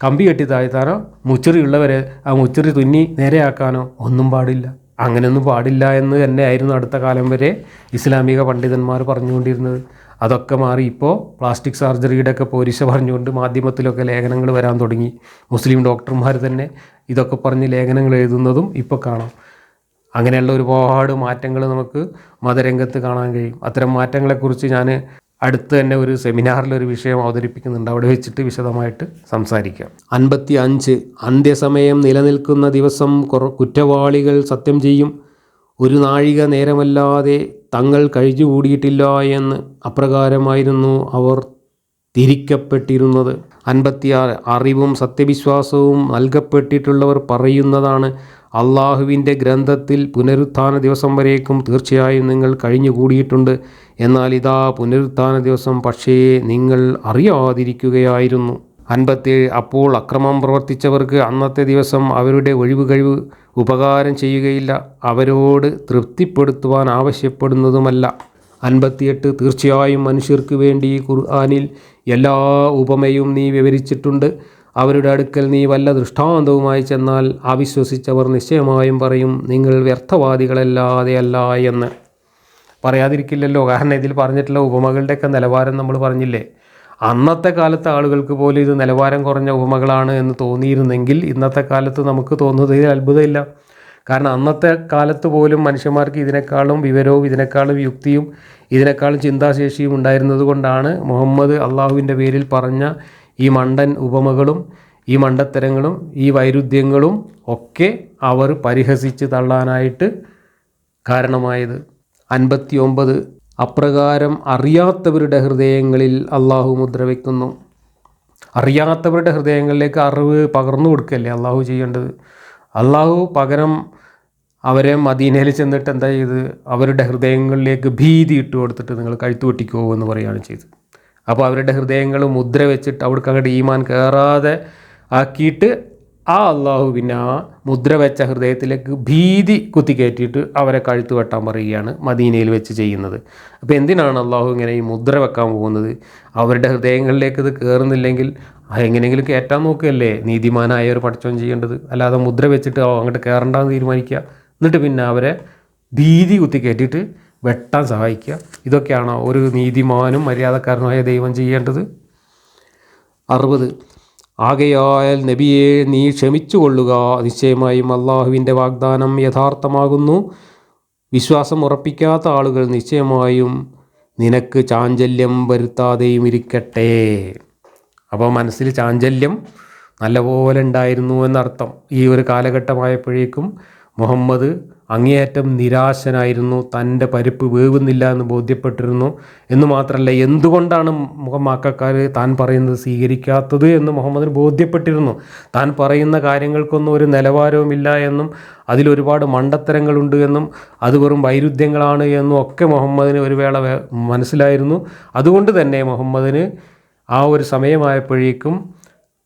കമ്പി കെട്ടി താഴ്ത്താനോ, മുച്ചറിയുള്ളവരെ ആ മുച്ചറി തുന്നി നേരെയാക്കാനോ ഒന്നും പാടില്ല. അങ്ങനെയൊന്നും പാടില്ല എന്ന് തന്നെയായിരുന്നു അടുത്ത കാലം വരെ ഇസ്ലാമിക പണ്ഡിതന്മാർ പറഞ്ഞുകൊണ്ടിരുന്നത്. അതൊക്കെ മാറി ഇപ്പോൾ പ്ലാസ്റ്റിക് സർജറിയുടെ ഒക്കെ പോരിശ പറഞ്ഞുകൊണ്ട് മാധ്യമത്തിലൊക്കെ ലേഖനങ്ങൾ വരാൻ തുടങ്ങി. മുസ്ലിം ഡോക്ടർമാർ തന്നെ ഇതൊക്കെ പറഞ്ഞ് ലേഖനങ്ങൾ എഴുതുന്നതും ഇപ്പോൾ കാണാം. അങ്ങനെയുള്ള ഒരുപാട് മാറ്റങ്ങൾ നമുക്ക് മതരംഗത്ത് കാണാൻ കഴിയും. അത്തരം മാറ്റങ്ങളെക്കുറിച്ച് ഞാൻ അടുത്ത് തന്നെ ഒരു സെമിനാറിലൊരു വിഷയം അവതരിപ്പിക്കുന്നുണ്ട്. അവിടെ വെച്ചിട്ട് വിശദമായിട്ട് സംസാരിക്കാം. 55 അന്ത്യസമയം നിലനിൽക്കുന്ന ദിവസം കുറ്റവാളികൾ സത്യം ചെയ്യും. ഒരു നാഴിക നേരമല്ലാതെ തങ്ങൾ കഴിഞ്ഞുകൂടിയിട്ടില്ല എന്ന് അപ്രകാരമായിരുന്നു അവർ തിരിക്കപ്പെട്ടിരുന്നത്. 56 അറിവും സത്യവിശ്വാസവും നൽകപ്പെട്ടിട്ടുള്ളവർ പറയുന്നതാണ്, അള്ളാഹുവിൻ്റെ ഗ്രന്ഥത്തിൽ പുനരുത്ഥാന ദിവസം വരേക്കും തീർച്ചയായും നിങ്ങൾ കഴിഞ്ഞുകൂടിയിട്ടുണ്ട്. എന്നാൽ ഇതാ പുനരുത്ഥാന ദിവസം പക്ഷേ നിങ്ങൾ അറിയാതിരിക്കുകയായിരുന്നു. 57 അപ്പോൾ അക്രമം പ്രവർത്തിച്ചവർക്ക് അന്നത്തെ ദിവസം അവരുടെ ഒഴിവ് കഴിവ് ഉപകാരം ചെയ്യുകയില്ല, അവരോട് തൃപ്തിപ്പെടുത്തുവാൻ ആവശ്യപ്പെടുന്നതുമല്ല. 58 തീർച്ചയായും മനുഷ്യർക്ക് വേണ്ടി ഖുർആനിൽ എല്ലാ ഉപമയും നീ വിവരിച്ചിട്ടുണ്ട്. അവരുടെ അടുക്കൽ നീ വല്ല ദൃഷ്ടാന്തവുമായി ചെന്നാൽ അവിശ്വസിച്ചവർ നിശ്ചയമായും പറയും, നിങ്ങൾ വ്യർത്ഥവാദികളല്ലാതെയല്ല എന്ന്. പറയാതിരിക്കില്ലല്ലോ. കാരണം ഇതിൽ പറഞ്ഞിട്ടുള്ള ഉപമകളുടെയൊക്കെ നിലവാരം നമ്മൾ പറഞ്ഞില്ലേ. അന്നത്തെ കാലത്തെ ആളുകൾക്ക് പോലും ഇത് നിലവാരം കുറഞ്ഞ ഉപമകളാണ് എന്ന് തോന്നിയിരുന്നെങ്കിൽ ഇന്നത്തെ കാലത്ത് നമുക്ക് തോന്നുന്നതിൽ അത്ഭുതമില്ല. കാരണം അന്നത്തെ കാലത്ത് പോലും മനുഷ്യന്മാർക്ക് ഇതിനേക്കാളും വിവരവും ഇതിനേക്കാളും യുക്തിയും ഇതിനേക്കാളും ചിന്താശേഷിയും ഉണ്ടായിരുന്നത് കൊണ്ടാണ് മുഹമ്മദ് അള്ളാഹുവിൻ്റെ പേരിൽ പറഞ്ഞ ഈ മണ്ടൻ ഉപമകളും ഈ മണ്ടത്തരങ്ങളും ഈ വൈരുദ്ധ്യങ്ങളും ഒക്കെ അവർ പരിഹസിച്ച് തള്ളാനായിട്ട് കാരണമായത്. 59 അപ്രകാരം അറിയാത്തവരുടെ ഹൃദയങ്ങളിൽ അള്ളാഹു മുദ്ര വയ്ക്കുന്നു. അറിയാത്തവരുടെ ഹൃദയങ്ങളിലേക്ക് അറിവ് പകർന്നു കൊടുക്കുകയല്ലേ അള്ളാഹു ചെയ്യേണ്ടത്. അള്ളാഹു പകരം അവരെ മദീനയിൽ ചെന്നിട്ട് എന്താ ചെയ്ത്, അവരുടെ ഹൃദയങ്ങളിലേക്ക് ഭീതി ഇട്ട് കൊടുത്തിട്ട് നിങ്ങൾ കഴുത്ത് വെട്ടിക്കോ എന്ന് പറയുകയാണ് ചെയ്തത്. അപ്പോൾ അവരുടെ ഹൃദയങ്ങൾ മുദ്ര വെച്ചിട്ട് അവിടേക്ക് അങ്ങോട്ട് ഈമാൻ കയറാതെ ആക്കിയിട്ട് ആ അള്ളാഹു പിന്നെ ആ മുദ്ര വെച്ച ഹൃദയത്തിലേക്ക് ഭീതി കുത്തിക്കയറ്റിയിട്ട് അവരെ കഴുത്ത് വെട്ടാൻ പറയുകയാണ് മദീനയിൽ വെച്ച് ചെയ്യുന്നത്. അപ്പോൾ എന്തിനാണ് അള്ളാഹു ഇങ്ങനെ ഈ മുദ്ര വെക്കാൻ പോകുന്നത്? അവരുടെ ഹൃദയങ്ങളിലേക്ക് ഇത് കയറുന്നില്ലെങ്കിൽ എങ്ങനെയെങ്കിലും കയറ്റാൻ നോക്കുകയല്ലേ നീതിമാനായ ഒരു പഠിച്ചവൻ ചെയ്യേണ്ടത്. അല്ലാതെ മുദ്ര വെച്ചിട്ട് അങ്ങോട്ട് കയറണ്ടെന്ന് തീരുമാനിക്കുക, എന്നിട്ട് പിന്നെ അവരെ ഭീതി കുത്തിക്കയറ്റിയിട്ട് വെട്ടാൻ സഹായിക്കുക. ഇതൊക്കെയാണോ ഒരു നീതിമാനും മര്യാദക്കാരനുമായ ദൈവം ചെയ്യേണ്ടത്? 60 ആകയാൽ നബിയെ നീ ക്ഷമിച്ചു കൊള്ളുക, നിശ്ചയമായും അള്ളാഹുവിൻ്റെ വാഗ്ദാനം യഥാർത്ഥമാകുന്നു. വിശ്വാസം ഉറപ്പിക്കാത്ത ആളുകൾ നിശ്ചയമായും നിനക്ക് ചാഞ്ചല്യം വരുത്താതെയും ഇരിക്കട്ടെ. അപ്പോൾ മനസ്സിൽ ചാഞ്ചല്യം നല്ലപോലെ ഉണ്ടായിരുന്നു എന്നർത്ഥം. ഈ ഒരു കാലഘട്ടമായപ്പോഴേക്കും മുഹമ്മദ് അങ്ങേയറ്റം നിരാശനായിരുന്നു. തൻ്റെ പരിപ്പ് വേവുന്നില്ല എന്ന് ബോധ്യപ്പെട്ടിരുന്നു. എന്ന് മാത്രമല്ല, എന്തുകൊണ്ടാണ് മക്കാർ താൻ പറയുന്നത് സ്വീകരിക്കാത്തത് എന്ന് മുഹമ്മദിന് ബോധ്യപ്പെട്ടിരുന്നു. താൻ പറയുന്ന കാര്യങ്ങൾക്കൊന്നും ഒരു നിലവാരവുമില്ല എന്നും അതിലൊരുപാട് മണ്ടത്തരങ്ങളുണ്ട് എന്നും അത് വെറും വൈരുദ്ധ്യങ്ങളാണ് എന്നും ഒക്കെ മുഹമ്മദിന് ഒരു വേള മനസ്സിലായിരുന്നു. അതുകൊണ്ട് തന്നെ മുഹമ്മദിന് ആ ഒരു സമയമായപ്പോഴേക്കും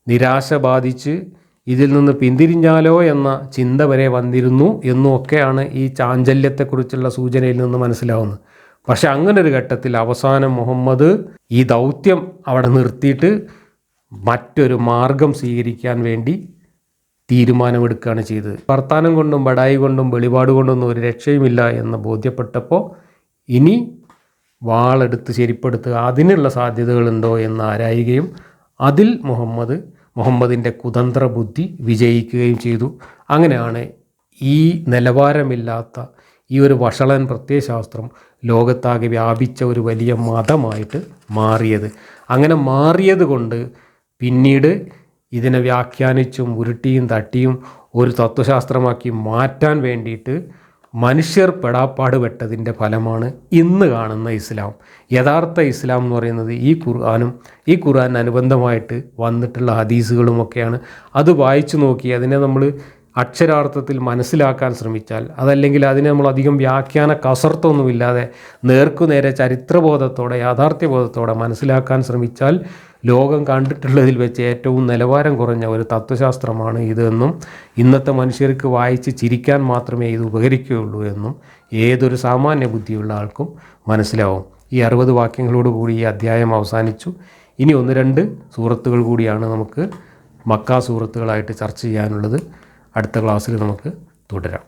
നിരാശ ബാധിച്ച് ഇതിൽ നിന്ന് പിന്തിരിഞ്ഞാലോ എന്ന ചിന്ത വരെ വന്നിരുന്നു എന്നുമൊക്കെയാണ് ഈ ചാഞ്ചല്യത്തെക്കുറിച്ചുള്ള സൂചനയിൽ നിന്ന് മനസ്സിലാവുന്നത്. പക്ഷെ അങ്ങനെ ഒരു ഘട്ടത്തിൽ അവസാനം മുഹമ്മദ് ഈ ദൗത്യം അവിടെ നിർത്തിയിട്ട് മറ്റൊരു മാർഗം സ്വീകരിക്കാൻ വേണ്ടി തീരുമാനമെടുക്കുകയാണ് ചെയ്തത്. വർത്താനം കൊണ്ടും ബടായി കൊണ്ടും വെളിപാട് കൊണ്ടൊന്നും ഒരു രക്ഷയുമില്ല എന്ന് ബോധ്യപ്പെട്ടപ്പോൾ ഇനി വാളെടുത്ത് ശരിപ്പെടുത്തുക, അതിനുള്ള സാധ്യതകളുണ്ടോ എന്ന് ആരായുകയും അതിൽ മുഹമ്മദിൻ്റെ കുതന്ത്ര ബുദ്ധി വിജയിക്കുകയും ചെയ്തു. അങ്ങനെയാണ് ഈ നിലവാരമില്ലാത്ത ഈ ഒരു വഷളൻ പ്രത്യയശാസ്ത്രം ലോകത്താകെ വ്യാപിച്ച ഒരു വലിയ മതമായിട്ട് മാറിയത്. അങ്ങനെ മാറിയത് കൊണ്ട് പിന്നീട് ഇതിനെ വ്യാഖ്യാനിച്ചും ഉരുട്ടിയും തട്ടിയും ഒരു തത്വശാസ്ത്രമാക്കി മാറ്റാൻ വേണ്ടിയിട്ട് മനുഷ്യർ പെടാപ്പാട് പെട്ടതിൻ്റെ ഫലമാണ് ഇന്ന് കാണുന്ന ഇസ്ലാം. യഥാർത്ഥ ഇസ്ലാം എന്ന് പറയുന്നത് ഈ ഖുർആനും ഈ ഖുർആന് അനുബന്ധമായിട്ട് വന്നിട്ടുള്ള ഹദീസുകളുമൊക്കെയാണ്. അത് വായിച്ചു നോക്കി അതിനെ നമ്മൾ അക്ഷരാർത്ഥത്തിൽ മനസ്സിലാക്കാൻ ശ്രമിച്ചാൽ, അതല്ലെങ്കിൽ അതിനെ നമ്മൾ അധികം വ്യാഖ്യാന കസർത്തൊന്നുമില്ലാതെ നേർക്കുനേരെ ചരിത്രബോധത്തോടെ യാഥാർത്ഥ്യബോധത്തോടെ മനസ്സിലാക്കാൻ ശ്രമിച്ചാൽ ലോകം കണ്ടിട്ടുള്ളതിൽ വെച്ച് ഏറ്റവും നിലവാരം കുറഞ്ഞ ഒരു തത്വശാസ്ത്രമാണ് ഇതെന്നും ഇന്നത്തെ മനുഷ്യർക്ക് വായിച്ച് ചിരിക്കാൻ മാത്രമേ ഇത് ഉപകരിക്കുകയുള്ളൂ എന്നും ഏതൊരു സാമാന്യ ബുദ്ധിയുള്ള ആൾക്കും മനസ്സിലാവും. ഈ 60 വാക്യങ്ങളോടുകൂടി ഈ അധ്യായം അവസാനിച്ചു. ഇനി 1-2 സൂറത്തുകൾ കൂടിയാണ് നമുക്ക് മക്ക സൂറത്തുകളായിട്ട് ചർച്ച ചെയ്യാനുള്ളത്. അടുത്ത ക്ലാസ്സിൽ നമുക്ക് തുടരാം.